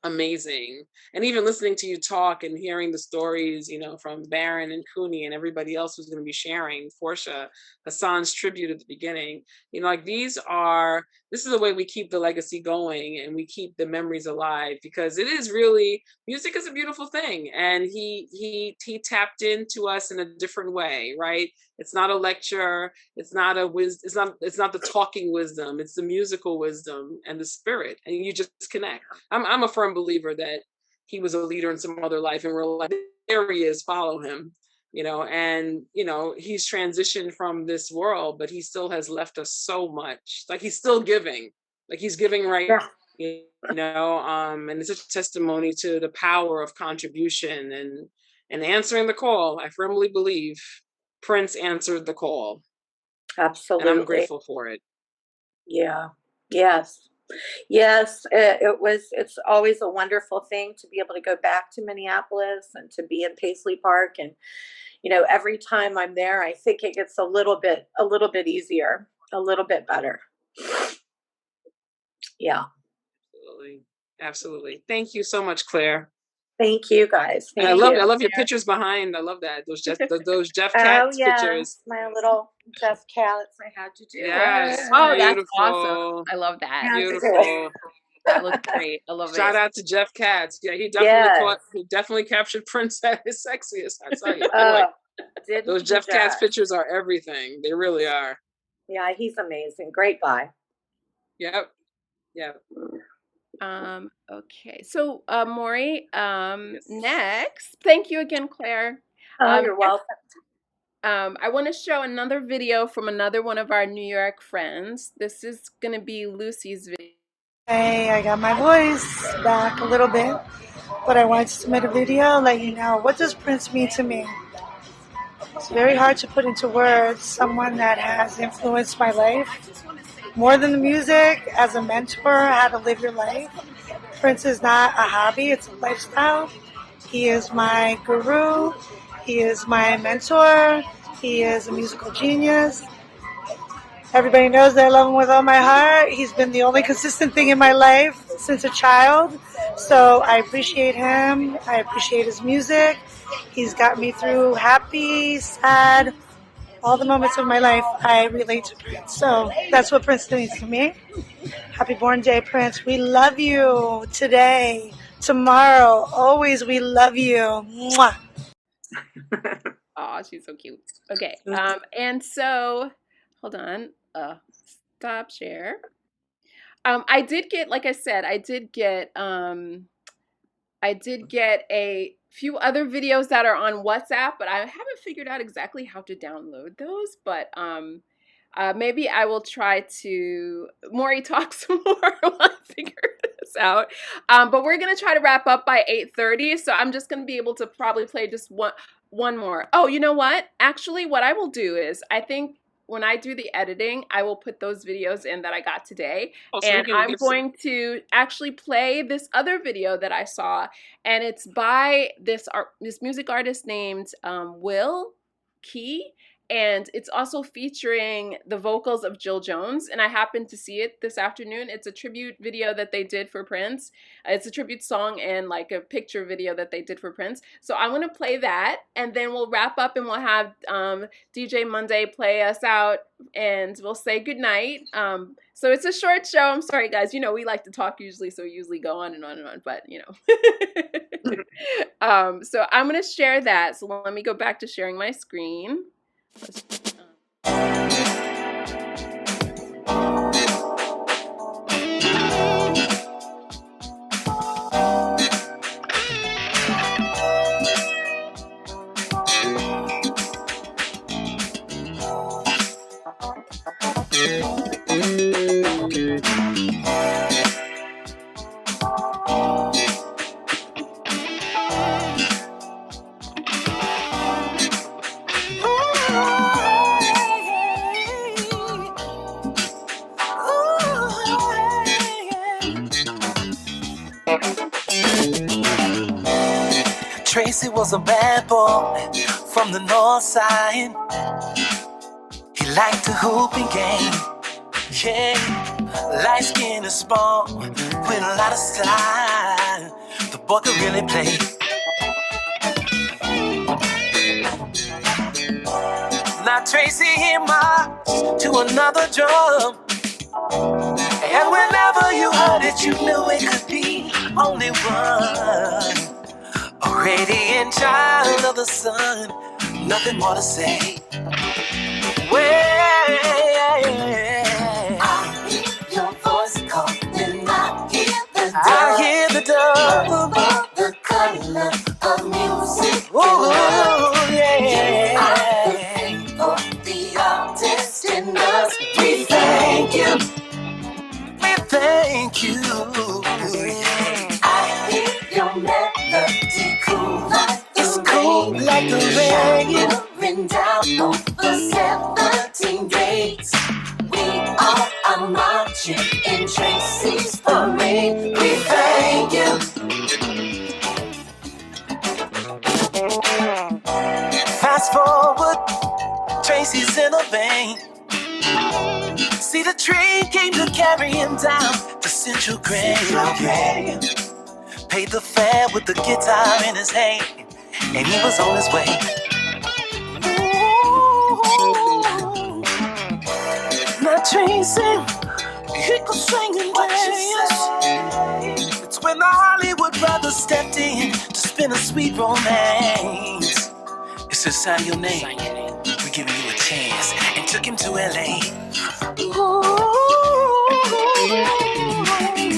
amazing. And even listening to you talk and hearing the stories, from Baron and Cooney and everybody else who's going to be sharing, Portia, Hassan's tribute at the beginning, like this is the way we keep the legacy going and we keep the memories alive, because it is really, music is a beautiful thing. And he tapped into us in a different way, right? It's not a lecture. It's not it's not the talking wisdom. It's the musical wisdom and the spirit. And you just connect. I'm a firm believer that he was a leader in some other life, and we're like, there he is, follow him. And he's transitioned from this world, but he still has left us so much. Like, he's still giving. Like, he's giving right. Yeah. And it's a testimony to the power of contribution and answering the call. I firmly believe Prince answered the call. Absolutely. And I'm grateful for it. Yeah. Yes. Yes. It's always a wonderful thing to be able to go back to Minneapolis and to be in Paisley Park. And, every time I'm there, I think it gets a little bit easier, a little bit better. Yeah. Absolutely. Thank you so much, Claire. Thank you, guys. I love your pictures behind. I love that. Those Jeff Katz pictures. My little Jeff Katz. I had to do Yes. it. Oh, beautiful. that's awesome. I love that. Beautiful. That looks great. I love it. Shout out to Jeff Katz. Yeah, he definitely captured Prince at his sexiest. I tell you. Those Jeff Katz pictures are everything. They really are. Yeah, he's amazing. Great guy. Yep. Okay. So, Maury, next, thank you again, Claire. You're welcome. I want to show another video from another one of our New York friends. This is going to be Lucy's video. Hey, I got my voice back a little bit, but I wanted to submit a video, let you know, what does Prince mean to me? It's very hard to put into words. Someone that has influenced my life more than the music, as a mentor, how to live your life. Prince is not a hobby, it's a lifestyle. He is my guru. He is my mentor. He is a musical genius. Everybody knows that I love him with all my heart. He's been the only consistent thing in my life since a child. So I appreciate him. I appreciate his music. He's got me through happy, sad, all the moments of my life. I relate to Prince. So that's what Prince means to me. Happy born day, Prince. We love you today, tomorrow, always. We love you. Mwah. Oh, she's so cute. Okay. And so, hold on. Stop share. I did get, like I said, I did get a few other videos that are on WhatsApp, but I haven't figured out exactly how to download those. But maybe I will try to. Maury talk some more while I figure this out. But we're gonna try to wrap up by 8:30, so I'm just gonna be able to probably play just one more. Oh, you know what? Actually, what I will do is, I think when I do the editing, I will put those videos in that I got today. And I'm going to actually play this other video that I saw. And it's by this music artist named Will Key. And it's also featuring the vocals of Jill Jones. And I happened to see it this afternoon. It's a tribute video that they did for Prince. It's a tribute song and like a picture video that they did for Prince. So I'm going to play that. And then we'll wrap up and we'll have DJ Monday play us out. And we'll say goodnight. So it's a short show. I'm sorry, guys. You know, we like to talk usually. So we usually go on and on and on. But, you know. So I'm going to share that. So let me go back to sharing my screen. Tracy was a bad boy from the north side. He like to hoop and game. Yeah, light skin is small with a lot of style. The boy could really play. Now Tracy he marched to another drum, and whenever you heard it, you knew it could be only one. A radiant child of the sun, nothing more to say. Well, I hear your voice calling, I hear the dove. the color of music. Ooh, yeah. For the artist in us, We thank you. We thank you. I hear your melody cool like the It's cool rain. like the rain. Pouring down over 17 gates. We all are marching in Tracy's parade. We thank you. Fast forward, Tracy's in a vein. See, the train came to carry him down to Central Grade. Paid the fare with the guitar in his hand, and he was on his way. Ooh. Now Tracy, he could sing and dance. It's when the Hollywood brothers stepped in to spin a sweet romance. It's just sign your name. We're giving you a chance, and took him to LA. Ooh.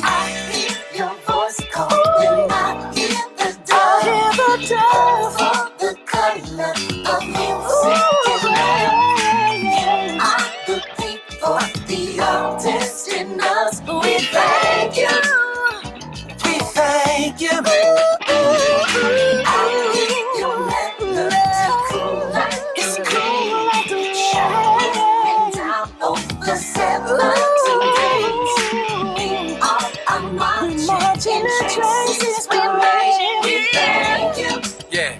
I hear your voice calling, I hear the I hear the dove. for the color of music. I repeat for the artist in us. We thank you. We thank you. I hear your melody cool like It's the cool rain. like the Shining down over 17 days. We all are marching in Tracy's parade. We thank you. Yeah.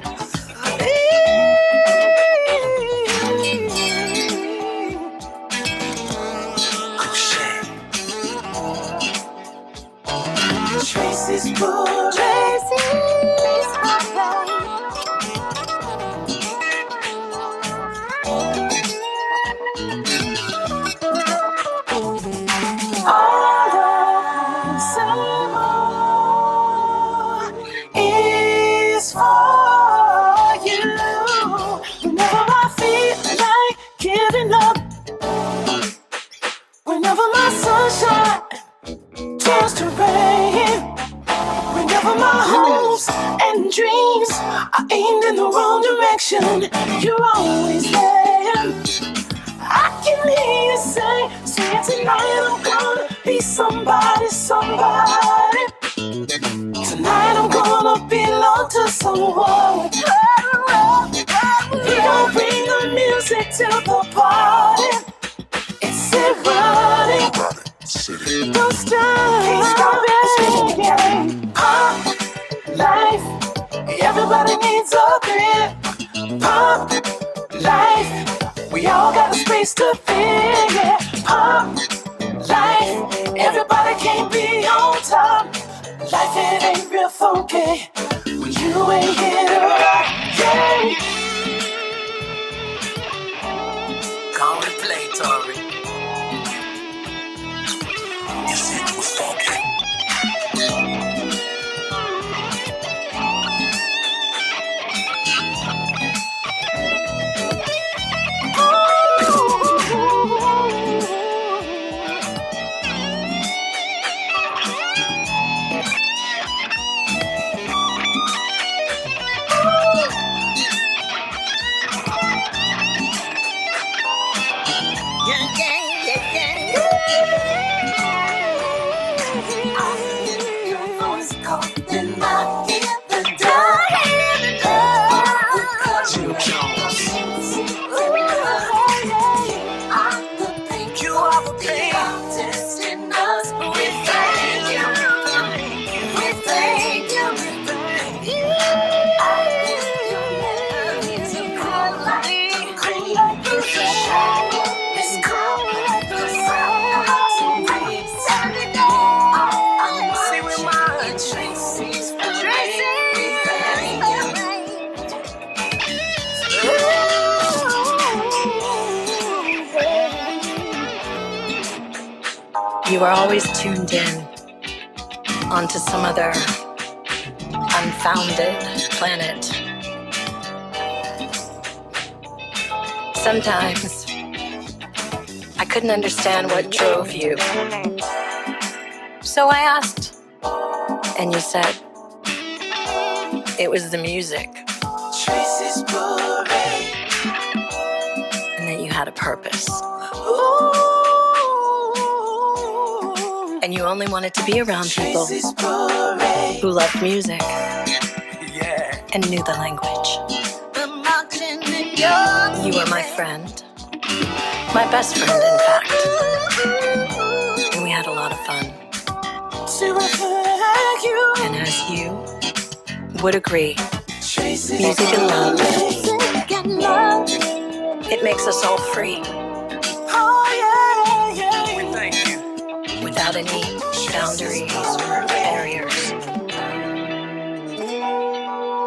Tracy's good. Tracy's is for you. Whenever I feel like giving up, whenever my sunshine turns to rain, whenever my hopes and dreams are aimed in the wrong direction, you're always there. I can hear you say tonight I'm gonna be somebody, somebody. Tonight I'm gonna belong to someone. We gon' bring the music to the party. It's erotic. Don't stop. Can't stop it. Pop life. Everybody needs a grip. Pop life. We all got a space to fit. Yeah. Pop life. Everybody can't be on top. Life it ain't real funky when you ain't here to rock. Yeah. Come and play, Tori. Yes, it was funky. Yeah. You are always tuned in onto some other unfounded planet. Sometimes I couldn't understand what drove you. So I asked, and you said it was the music. Tracy's parade. And that you had a purpose. Ooh. And you only wanted to be around people Tracy's parade. who loved music Yeah. and knew the language. The marching in your You were my friend. My best friend, in fact. And we had a lot of fun. to reflect you. And as you would agree, Tracy's music and love, music and love. it makes us all free. Oh yeah, yeah. We thank you. Without any boundaries or barriers.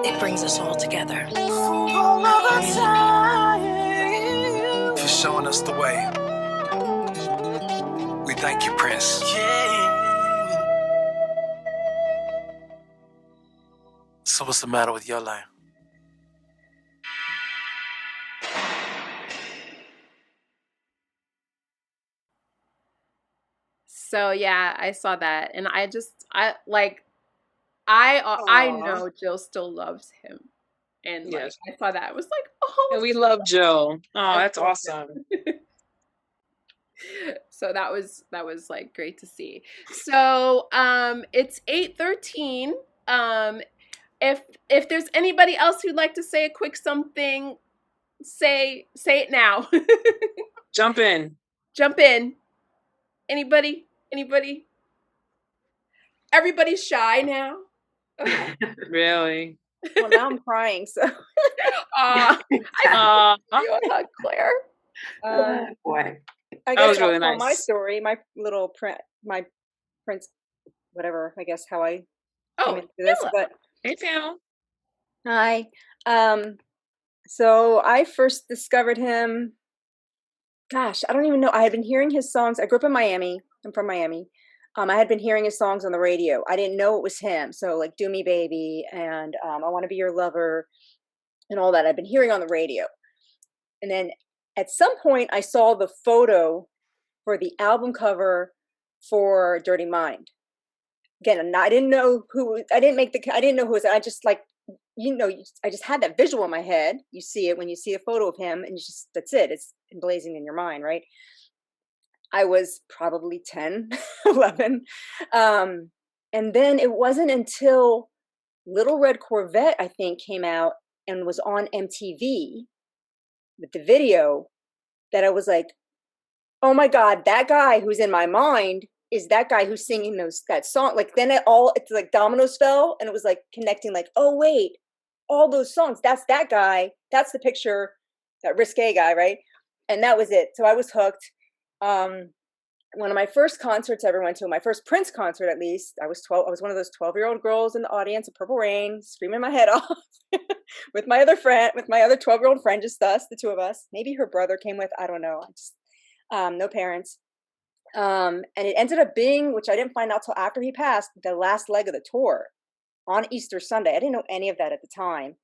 It brings us all together. All of the time. For showing us the way. We thank you, Prince. Yeah. So what's the matter with your life? So yeah, I saw that, and I know Jill still loves him, and like Yes. I saw that, I was like, oh, And we love Jill. Oh, I that's love awesome. so that was like great to see. So it's 8:13. If there's anybody else who'd like to say a quick something, say it now. Jump in. Jump in. Anybody? Everybody's shy now. Okay. Really? Well, now I'm crying. So, I you want to hug Claire? Boy. I That guess was really I'll tell my nice. story. My prince, whatever. I guess how I came into this. Pamela. But Hey, Pam. hi. So I first discovered him. Gosh, I don't even know. I had been hearing his songs. I grew up in Miami. I'm from Miami. I had been hearing his songs on the radio. I didn't know it was him. So like "Do Me Baby" and "I Want to Be Your Lover" and all that I've been hearing on the radio. And then at some point, I saw the photo for the album cover for "Dirty Mind." Again, I didn't know who. I didn't know who it was. I just like, I just had that visual in my head. You see it when you see a photo of him, and that's it. It's emblazoned in your mind, right? I was probably 10, 11. And then it wasn't until Little Red Corvette, I think, came out and was on MTV with the video that I was like, oh my God, that guy who's in my mind is that guy who's singing that song. Like then it's like dominoes fell, and it was like connecting like, oh wait, all those songs, that's that guy. That's the picture, that risque guy, right? And that was it. So I was hooked. One of my first concerts I ever went to, my first Prince concert at least, I was 12. I was one of those 12-year-old girls in the audience at Purple Rain, screaming my head off with my other 12-year-old friend, just us, the two of us. Maybe her brother came with, I don't know. No parents. And it ended up being, which I didn't find out till after he passed, the last leg of the tour on Easter Sunday. I didn't know any of that at the time.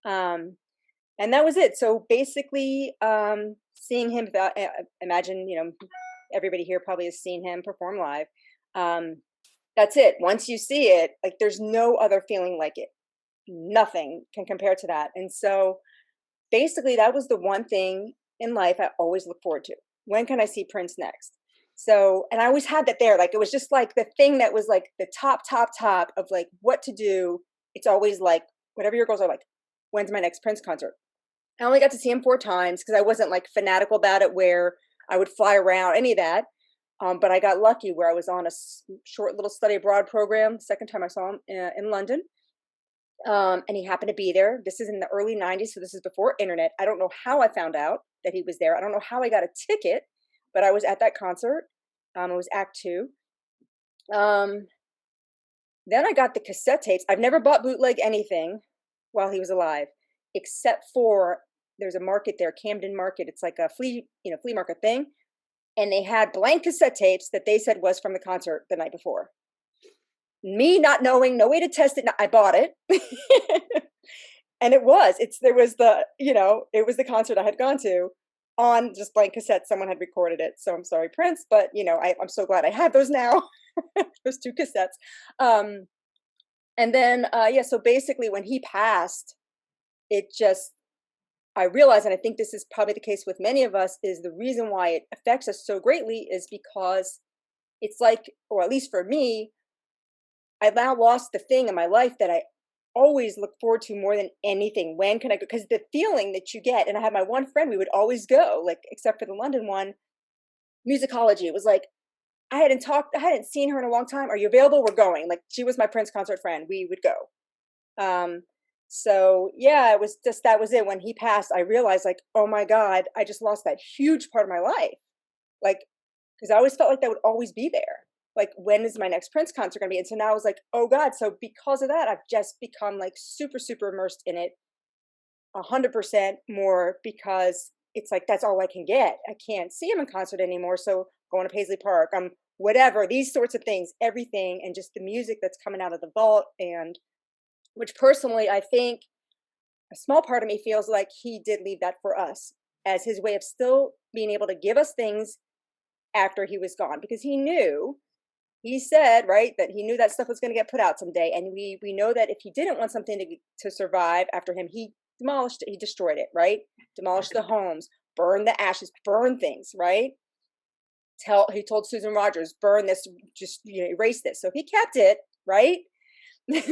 And that was it. So basically, seeing him, imagine, everybody here probably has seen him perform live. That's it. Once you see it, like there's no other feeling like it. Nothing can compare to that. And so basically that was the one thing in life I always look forward to. When can I see Prince next? So, and I always had that there. Like, it was just like the thing that was like the top of like what to do. It's always like, whatever your goals are, like, when's my next Prince concert? I only got to see him 4 times because I wasn't like fanatical about it where I would fly around, any of that. But I got lucky where I was on a short little study abroad program. The second time I saw him in London. And he happened to be there. This is in the early 90s. So this is before internet. I don't know how I found out that he was there. I don't know how I got a ticket, but I was at that concert. It was Act 2. Then I got the cassette tapes. I've never bought bootleg anything while he was alive, except for there's a market there, Camden Market. It's like a flea market thing. and they had blank cassette tapes that they said was from the concert the night before. Me not knowing, no way to test it, I bought it. And it was the concert I had gone to on just blank cassette. Someone had recorded it. So I'm sorry, Prince, but I'm so glad I have those now. Those 2 cassettes. And then, so basically when he passed, I realized, and I think this is probably the case with many of us, is the reason why it affects us so greatly is because it's like, or at least for me, I now lost the thing in my life that I always look forward to more than anything. When can I go? Because the feeling that you get, and I had my one friend, we would always go, like, except for the London one, musicology. It was like, I hadn't seen her in a long time. Are you available? We're going. Like, she was my Prince concert friend. We would go. So yeah, that was it. When he passed, I realized, like, oh my God, I just lost that huge part of my life. Like, because I always felt like that would always be there. Like, when is my next Prince concert going to be? And so now I was like, oh God. So because of that, I've just become like super, super immersed in it 100% more, because it's like, that's all I can get. I can't see him in concert anymore. So going to Paisley Park, whatever, these sorts of things, everything. And just the music that's coming out of the vault, and which personally, I think a small part of me feels like he did leave that for us as his way of still being able to give us things after he was gone, because he said, right, that he knew that stuff was going to get put out someday. And we know that if he didn't want something to survive after him, he demolished it, he destroyed it, right? Demolished the homes, burn the ashes, burn things, right? He told Susan Rogers, burn this, just erase this. So he kept it, right? This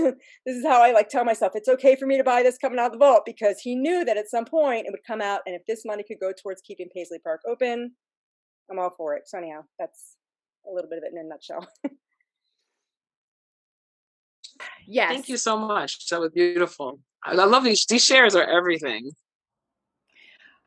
is how I like tell myself, it's okay for me to buy this coming out of the vault, because he knew that at some point it would come out, and if this money could go towards keeping Paisley Park open, I'm all for it. So anyhow, that's a little bit of it in a nutshell. Yes. Thank you so much. That was beautiful. I love these shares are everything.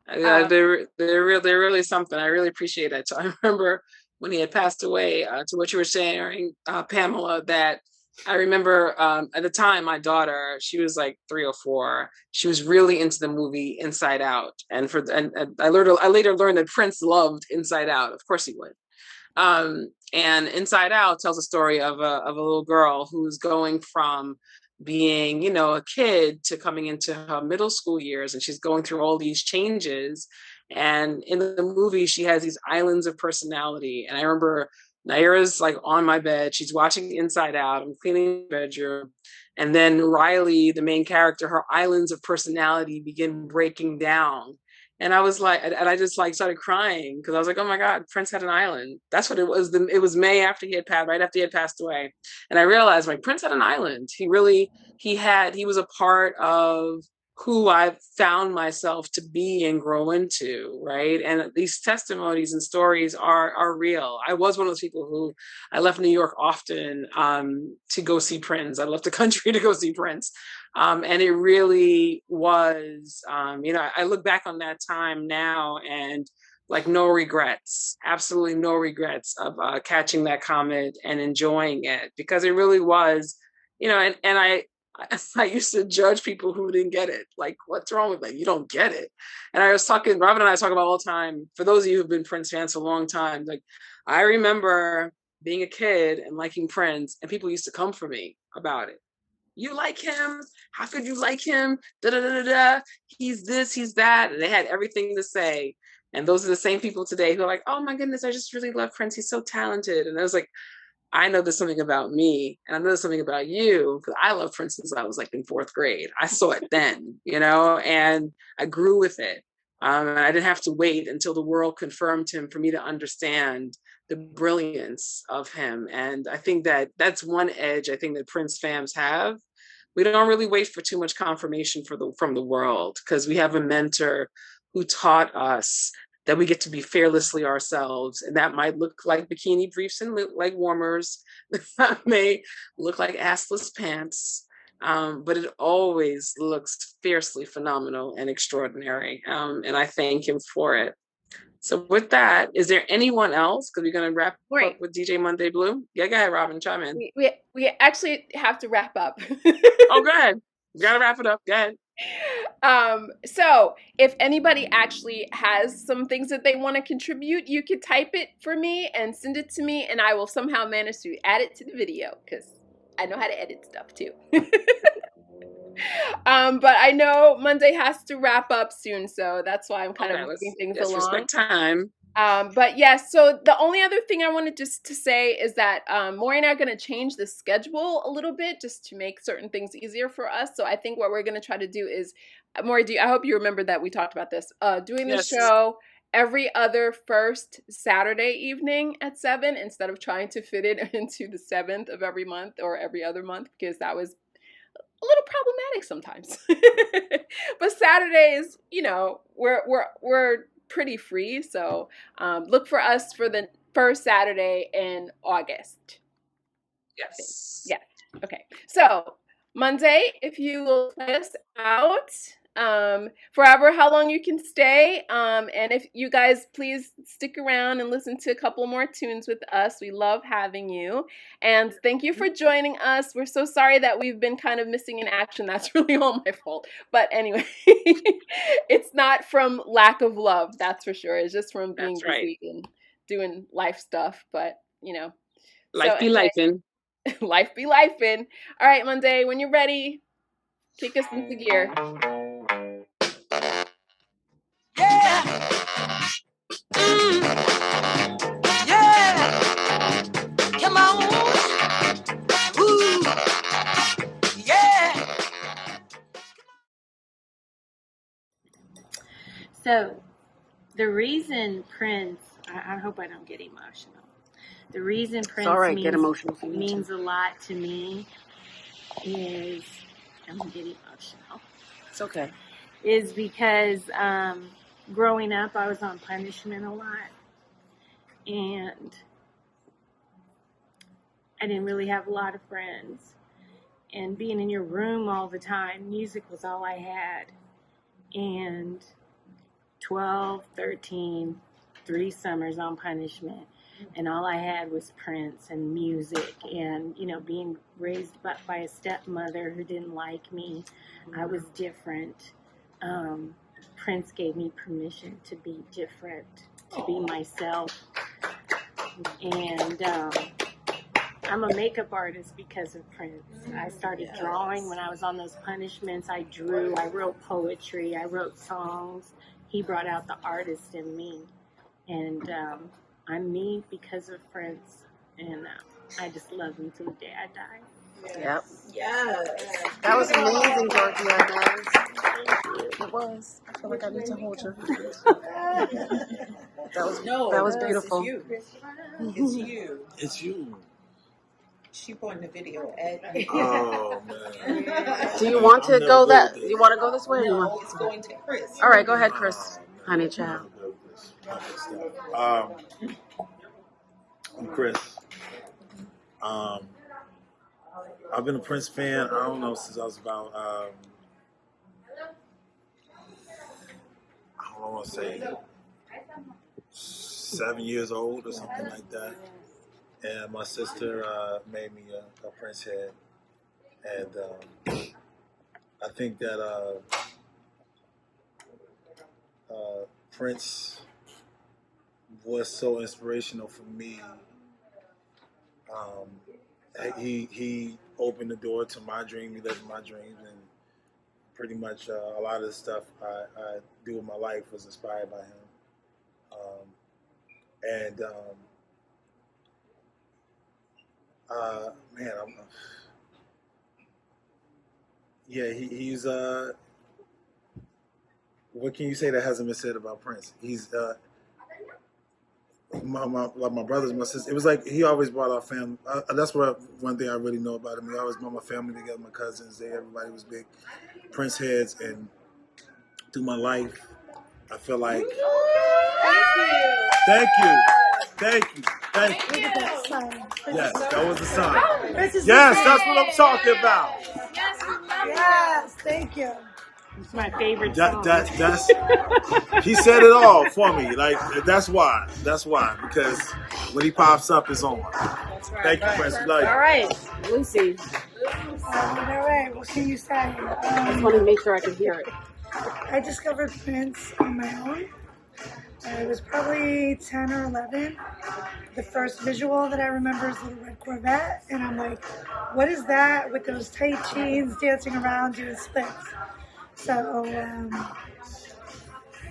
They're really something. I really appreciate it. So I remember when he had passed away, to what you were saying, Pamela, that I remember at the time, my daughter, she was like 3 or 4. She was really into the movie Inside Out, and I later learned that Prince loved Inside Out. Of course he would. And Inside Out tells a story of a little girl who's going from being, a kid to coming into her middle school years, and she's going through all these changes. And in the movie, she has these islands of personality. And I remember Naira's like on my bed, she's watching Inside Out, I'm cleaning the bedroom, and then Riley, the main character, her islands of personality begin breaking down. And I was like, and I just like started crying, because I was like, oh my God, Prince had an island. That's what it was. It was May after he had passed, right after he had passed away. And I realized, like, Prince had an island. He was a part of who I found myself to be and grow into, right? And these testimonies and stories are real. I was one of those people who I left New York often to go see Prince. I left the country to go see Prince. And it really was, I look back on that time now and like no regrets, absolutely no regrets of catching that comet and enjoying it, because it really was, and I used to judge people who didn't get it. Like, what's wrong with that? You don't get it. And Robin and I talk about all the time, for those of you who've been Prince fans for a long time, like, I remember being a kid and liking Prince, and people used to come for me about it. You like him? How could you like him? Da da da da da. He's this, he's that. And they had everything to say. And those are the same people today who are like, oh my goodness, I just really love Prince. He's so talented. And I was like, I know there's something about me, and I know there's something about you, because I love Prince since I was like in 4th grade. I saw it then, and I grew with it. And I didn't have to wait until the world confirmed him for me to understand the brilliance of him. And I think that's one edge I think that Prince fans have. We don't really wait for too much confirmation from the world, because we have a mentor who taught us that we get to be fearlessly ourselves. And that might look like bikini briefs and leg warmers. That may look like assless pants. But it always looks fiercely phenomenal and extraordinary. And I thank him for it. So with that, is there anyone else? Because we're going to wrap up with DJ Monday Blue. Yeah, go ahead, Robin, chime in. We actually have to wrap up. Oh, go ahead. We got to wrap it up. Go ahead. So if anybody actually has some things that they want to contribute, you could type it for me and send it to me, and I will somehow manage to add it to the video because I know how to edit stuff too. But I know Monday has to wrap up soon, so that's why I'm kind of moving things let's along. respect time. But yes, so the only other thing I wanted just to say is that Maury and I are going to change the schedule a little bit just to make certain things easier for us. So I think what we're going to try to do is, Maury, I hope you remember that we talked about this, doing the show every other first Saturday evening at 7 instead of trying to fit it into the 7th of every month or every other month, because that was a little problematic sometimes. But Saturdays, you know, we're pretty free, so look for us for the first Saturday in August. Yes. Yeah. Okay. So Monday, if you will play us out, forever, how long you can stay, and if you guys please stick around and listen to a couple more tunes with us. We love having you, and thank you for joining us. We're so sorry that we've been kind of missing in action. That's really all my fault, but anyway, it's not from lack of love, that's for sure. It's just from being busy and doing life stuff, but you know, life be lifing. Life be lifing. All right, Monday, when you're ready, kick us into gear. Yeah. Yeah. Come on. Ooh. Yeah. So, the reason Prince, I hope I don't get emotional. The reason Prince means a lot to me is, I'm going to get emotional. It's okay. Is because growing up, I was on punishment a lot. And I didn't really have a lot of friends. And being in your room all the time, music was all I had. And 12, 13, 3 summers on punishment. And all I had was Prince and music. And, you know, being raised by a stepmother who didn't like me, I was different. Prince gave me permission to be different, to be myself. And I'm a makeup artist because of Prince. I started drawing when I was on those punishments. I drew, I wrote poetry, I wrote songs. He brought out the artist in me. And I'm me because of Prince. And I just love him till the day I die. Yep. Yeah. That was amazing, Georgia. It was. I feel like I need to hold your hand. That was beautiful. It's you. It's you. She pointed the video at me. Oh man. Do you want to go that? You want to go this way? No, it's going to Chris. All right, go ahead, Chris. Honey child. I'm Chris. I've been a Prince fan, I don't know, since I was about, I don't want to say 7 years old or something like that. And my sister made me a Prince head. And I think that Prince was so inspirational for me. He opened the door to my dream. He lived my dreams, and pretty much a lot of the stuff I do with my life was inspired by him. He's what can you say that hasn't been said about Prince? He's my brothers, my sisters. It was like he always brought our family. That's one thing I really know about him. He always brought my family together, my cousins. Everybody was big Prince heads, and through my life, I feel like. Thank you. Yes, that was the sign. Yes, that's what I'm talking about. Yes, thank you. It's my favorite song. That's he said it all for me. Like that's why. Because when he pops up, it's on. That's right. Thank you, Prince. Love you. All right, Lucy. All right, what can you say? I just want to make sure I can hear it. I discovered Prince on my own. I was probably 10 or 11. The first visual that I remember is Little Red Corvette, and I'm like, what is that with those tight jeans dancing around doing splits? So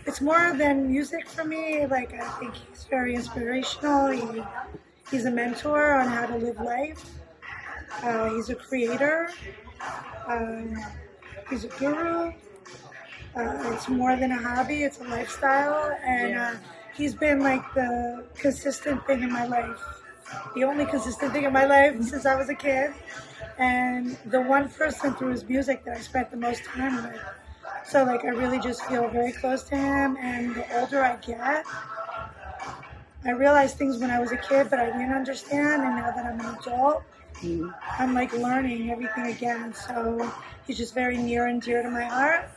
it's more than music for me. Like, I think he's very inspirational. He's a mentor on how to live life. He's a creator. He's a guru. It's more than a hobby, it's a lifestyle, and he's been like the consistent thing in my life, the only consistent thing in my life since I was a kid, and the one person through his music that I spent the most time with. So like I really just feel very close to him, and the older I get, I realized things when I was a kid but I didn't understand, and now that I'm an adult, I'm like learning everything again. So he's just very near and dear to my heart.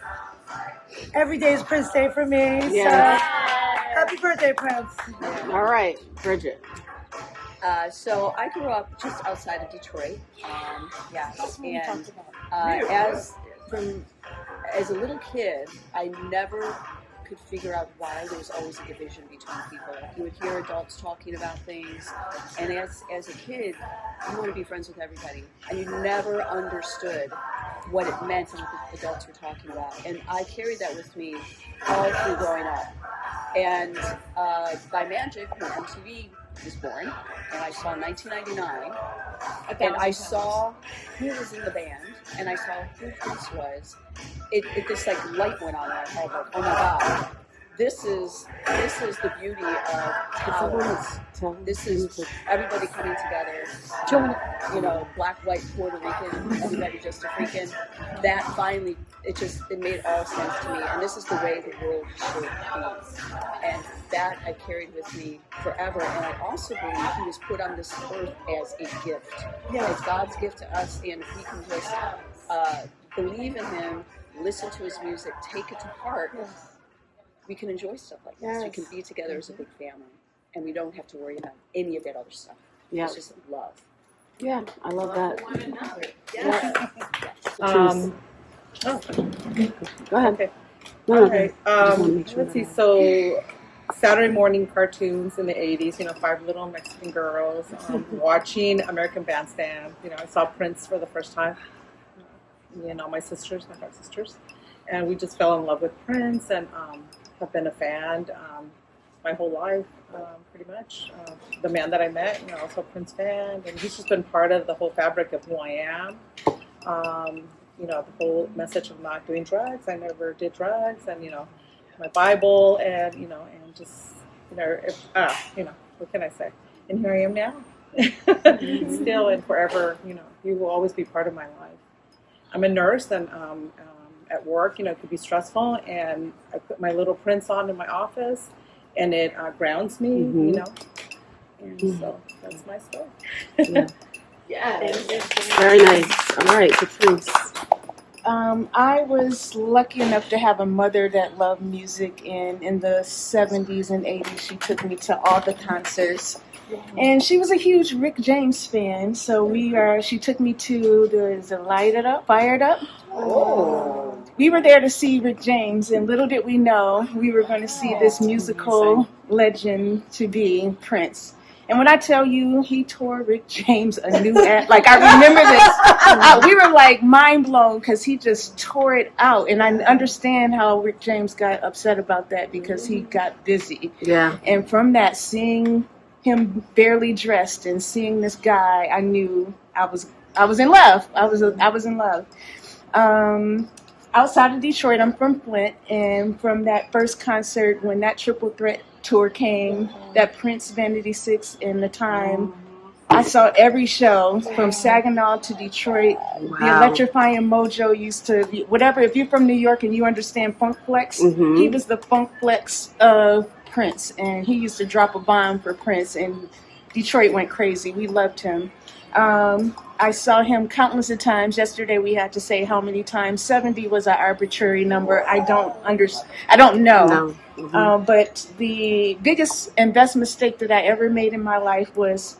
Every day is Prince Day for me. Yeah. So happy birthday, Prince. All right, Bridget. So I grew up just outside of Detroit. Yes, and as a little kid, I never could figure out why there was always a division between people. You would hear adults talking about things, and as a kid, you want to be friends with everybody, and you never understood what it meant and what the adults were talking about. And I carried that with me all through growing up. And by magic, when MTV was born, and I saw 1999, and I saw who was in the band, and I saw who Prince was, it just like light went on there. I was like, oh my God, this is the beauty of power. This is everybody coming together. Black, white, Puerto Rican, everybody just a freaking. That finally, it made all sense to me. And this is the way the world should be. And that I carried with me forever. And I also believe he was put on this earth as a gift. As God's gift to us. And if we can just believe in him, listen to his music, take it to heart, we can enjoy stuff like this. We can be together as a big family. And we don't have to worry about any of that other stuff. It's just love. Yeah, I love that. Go ahead. Okay. No, All right. let's see. So, Saturday morning cartoons in the 80s, 5 little Mexican girls, watching American Bandstand. I saw Prince for the first time. My 5 sisters. And we just fell in love with Prince and have been a fan my whole life, pretty much. The man that I met, also Prince fan, and he's just been part of the whole fabric of who I am. The whole message of not doing drugs. I never did drugs, and my Bible, and and just what can I say? And here I am now, still and forever. You will always be part of my life. I'm a nurse, and at work, it could be stressful, and I put my little Prince on in my office, and it grounds me, and so that's my story. Very nice. All right, Patrice. I was lucky enough to have a mother that loved music, and in the 70s and 80s, she took me to all the concerts. And she was a huge Rick James fan, so she took me to the Light It Up, Fired Up. Oh. We were there to see Rick James, and little did we know we were going to see this musical legend to be Prince. And when I tell you, he tore Rick James a new ass. Like, I remember this. We were like mind blown because he just tore it out. And I understand how Rick James got upset about that because he got busy. Yeah. And from that, seeing him barely dressed and seeing this guy, I knew I was in love. I was in love. Outside of Detroit, I'm from Flint, and from that first concert when that Triple Threat tour came, that Prince Vanity 6 in the time, I saw every show from Saginaw to Detroit. Wow. The Electrifying Mojo used to be, whatever, if you're from New York and you understand Funk Flex, he was the Funk Flex of Prince, and he used to drop a bomb for Prince, and Detroit went crazy. We loved him. I saw him countless of times. Yesterday we had to say how many times. 70 was an arbitrary number. I don't know. No. But the biggest and best mistake that I ever made in my life was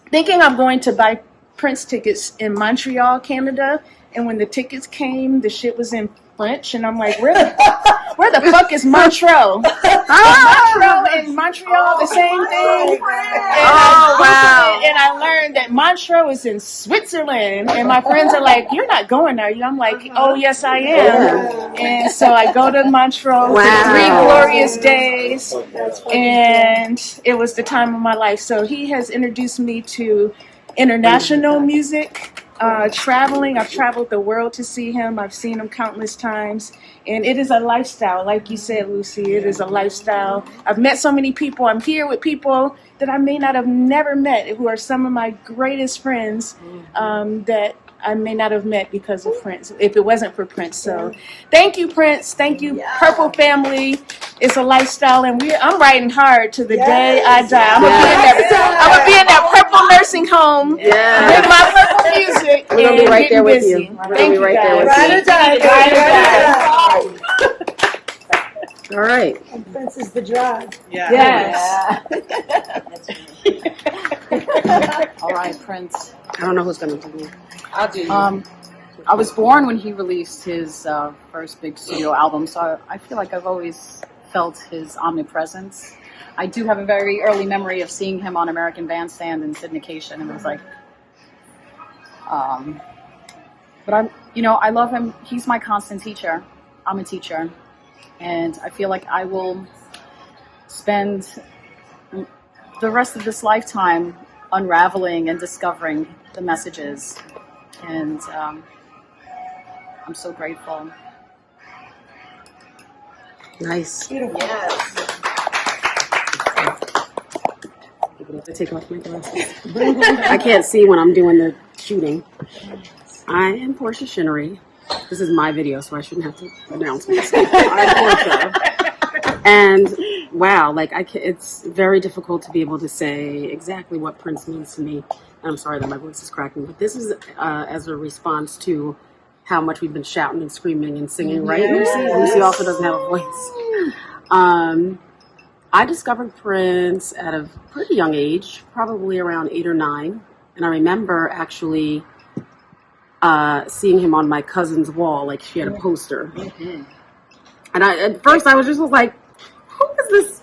thinking I'm going to buy Prince tickets in Montreal, Canada. And when the tickets came, the shit was in French. And I'm like, where the fuck is Montreux? Montreux and Montreal, the same thing. And I learned that Montreux is in Switzerland. And my friends are like, you're not going, are you? I'm like, oh, yes, I am. And so I go to Montreux for 3 glorious days. And it was the time of my life. So he has introduced me to international music. Traveling, I've traveled the world to see him. I've seen him countless times. And it is a lifestyle. Like you said, Lucy, it is a lifestyle. I've met so many people. I'm here with people that I may not have never met, who are some of my greatest friends that I may not have met because of Prince, if it wasn't for Prince. So thank you, Prince. Thank you, Purple Family. It's a lifestyle, and I'm riding hard to the day I die. I'm gonna be in that purple nursing home with my purple music. We're gonna be right there with you. We're gonna be right there with you. All right. And Prince is the drug. Yes. All right, Prince. I don't know who's gonna do it. I'll do you. I was born when he released his first big studio album, so I feel like I've always felt his omnipresence. I do have a very early memory of seeing him on American Bandstand in syndication, and it was like, but I love him. He's my constant teacher. I'm a teacher, and I feel like I will spend the rest of this lifetime unraveling and discovering the messages. And I'm so grateful. Nice. Beautiful. Yes. I take off my glasses. I can't see when I'm doing the shooting. I am Portia Shinnery. This is my video, so I shouldn't have to announce myself. I'm Portia. And wow, it's very difficult to be able to say exactly what Prince means to me. And I'm sorry that my voice is cracking, but this is as a response to how much we've been shouting and screaming and singing, right, Lucy? Lucy also doesn't have a voice. I discovered Prince at a pretty young age, probably around 8 or 9. And I remember actually seeing him on my cousin's wall, like she had a poster. And at first I was like, who is this?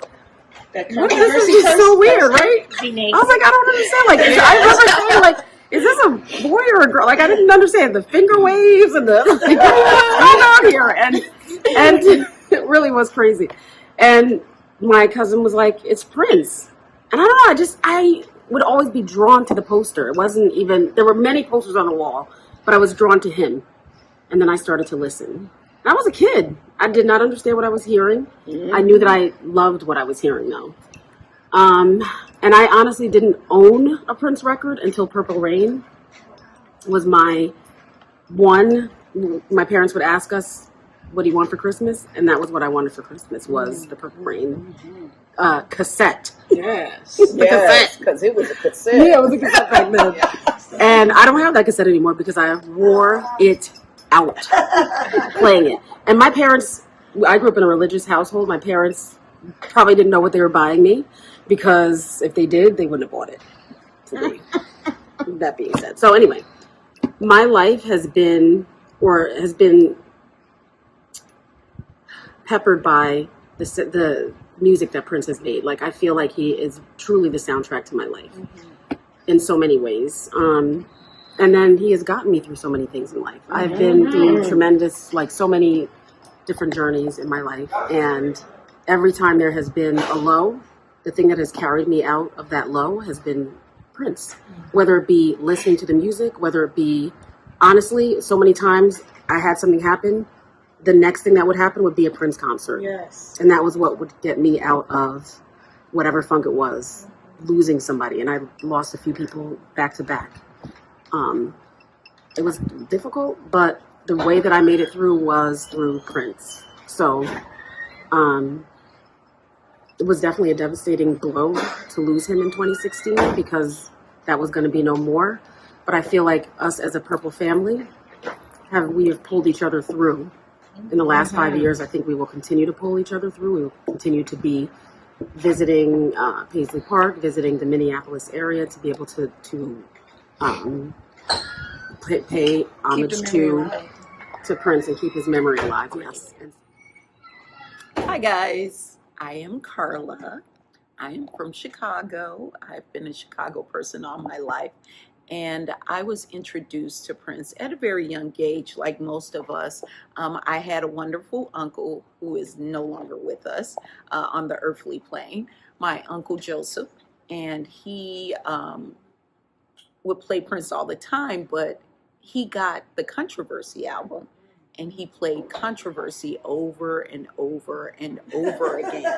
This is just so weird, right? I was like, I don't understand. I remember saying, is this a boy or a girl? I didn't understand the finger waves and the what's going on here? And it really was crazy. And my cousin was like, it's Prince. And I don't know, I would always be drawn to the poster. It wasn't even, there were many posters on the wall, but I was drawn to him. And then I started to listen. I was a kid. I did not understand what I was hearing. I knew that I loved what I was hearing, though. And I honestly didn't own a Prince record until Purple Rain was my one. My parents would ask us, what do you want for Christmas? And that was what I wanted for Christmas, was the Purple Rain cassette. Yes. Cassette. Because it was a cassette. Yeah, it was a cassette back then. And I don't have that cassette anymore because I wore it out playing it. And my parents, I grew up in a religious household. My parents probably didn't know what they were buying me, because if they did, they wouldn't have bought it to me. That being said. So anyway, my life has been peppered by the music that Prince has made. I feel like he is truly the soundtrack to my life in so many ways. And then he has gotten me through so many things in life. I've been through tremendous, so many different journeys in my life. And every time there has been a low, the thing that has carried me out of that low has been Prince. Whether it be listening to the music, whether it be, honestly, so many times I had something happen, the next thing that would happen would be a Prince concert. Yes. And that was what would get me out of whatever funk it was, losing somebody. And I lost a few people back to back. It was difficult, but the way that I made it through was through Prince. So it was definitely a devastating blow to lose him in 2016, because that was going to be no more. But I feel like us as a Purple family, we have pulled each other through. In the last 5 years, I think we will continue to pull each other through. We will continue to be visiting Paisley Park, visiting the Minneapolis area, to be able to pay homage to Prince and keep his memory alive. Yes. Hi guys, I am Carla. I am from Chicago. I've been a Chicago person all my life, and I was introduced to Prince at a very young age, like most of us. I had a wonderful uncle who is no longer with us on the earthly plane, my Uncle Joseph, and he would play Prince all the time, but he got the Controversy album, and he played Controversy over and over and over again.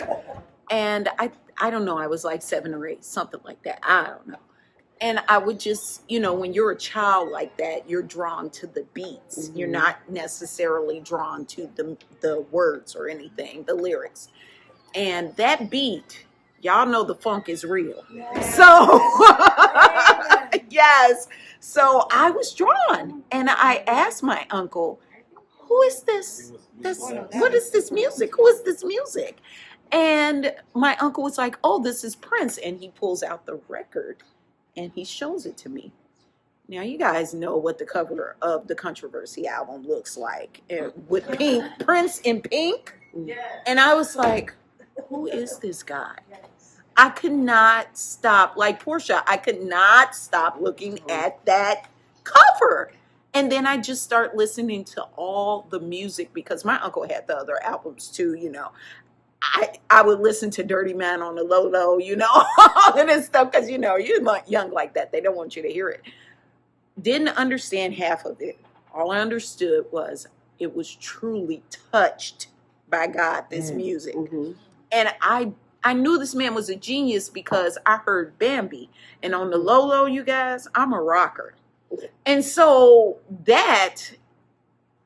And I don't know, I was like 7 or 8, something like that. I don't know. And I would just, when you're a child like that, you're drawn to the beats. Mm-hmm. You're not necessarily drawn to the words or anything, the lyrics. And that beat, y'all know the funk is real. Yes. So, yes. So I was drawn. And I asked my uncle, who is this? What is this music? Who is this music? And my uncle was like, oh, this is Prince. And he pulls out the record and he shows it to me. Now, you guys know what the cover of the Controversy album looks like with pink, Prince in pink. And I was like, who is this guy? I could not stop, like Portia, I could not stop looking at that cover. And then I just start listening to all the music because my uncle had the other albums too, I would listen to Dirty Man on the low, all of this stuff because, you're young like that. They don't want you to hear it. Didn't understand half of it. All I understood was it was truly touched by God, this music. Mm-hmm. And I knew this man was a genius because I heard Bambi. And on the low, you guys, I'm a rocker. And so that,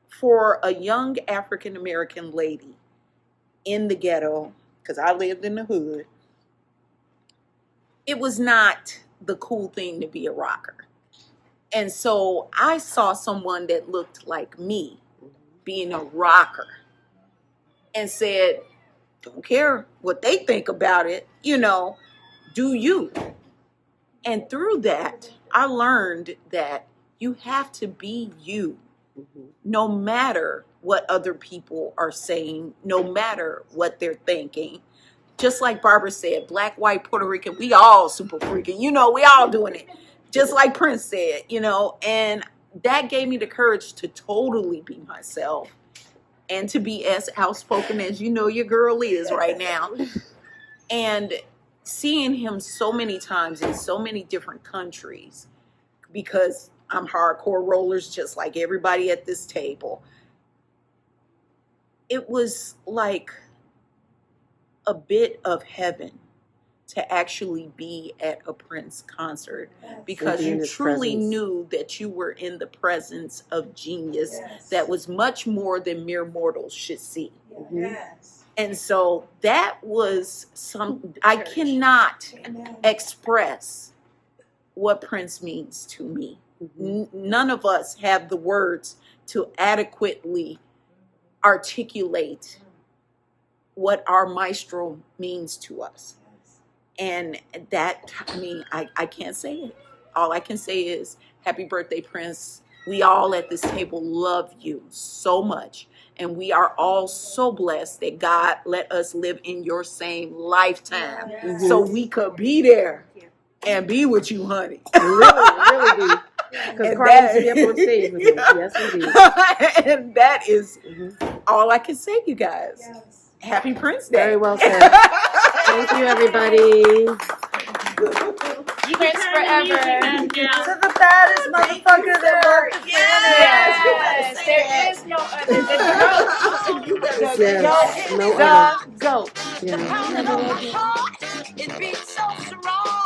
for a young African-American lady in the ghetto, because I lived in the hood, it was not the cool thing to be a rocker. And so I saw someone that looked like me being a rocker and said, don't care what they think about it, do you. And through that, I learned that you have to be you, no matter what other people are saying, no matter what they're thinking. Just like Barbara said, Black, white, Puerto Rican, we all super freaking, we all doing it. Just like Prince said, and that gave me the courage to totally be myself and to be as outspoken as your girl is right now. And seeing him so many times in so many different countries, because I'm hardcore rollers just like everybody at this table, it was like a bit of heaven to actually be at a Prince concert because you truly knew that you were in the presence of genius that was much more than mere mortals should see. Yes. And so that was I cannot express what Prince means to me. None of us have the words to adequately articulate what our maestro means to us. And that, I can't say it. All I can say is, happy birthday, Prince. We all at this table love you so much. And we are all so blessed that God let us live in your same lifetime. Mm-hmm. So we could be there and be with you, honey. Really be. Because Carlos be up on stage with you. Yes, indeed. And that is all I can say, you guys. Yes. Happy Prince Day. Very well said. Thank you, everybody. Prince forever. To the baddest motherfucker that walked the planet. Yes, there is no other. No other. Go. The pound in my heart, it beats so strong.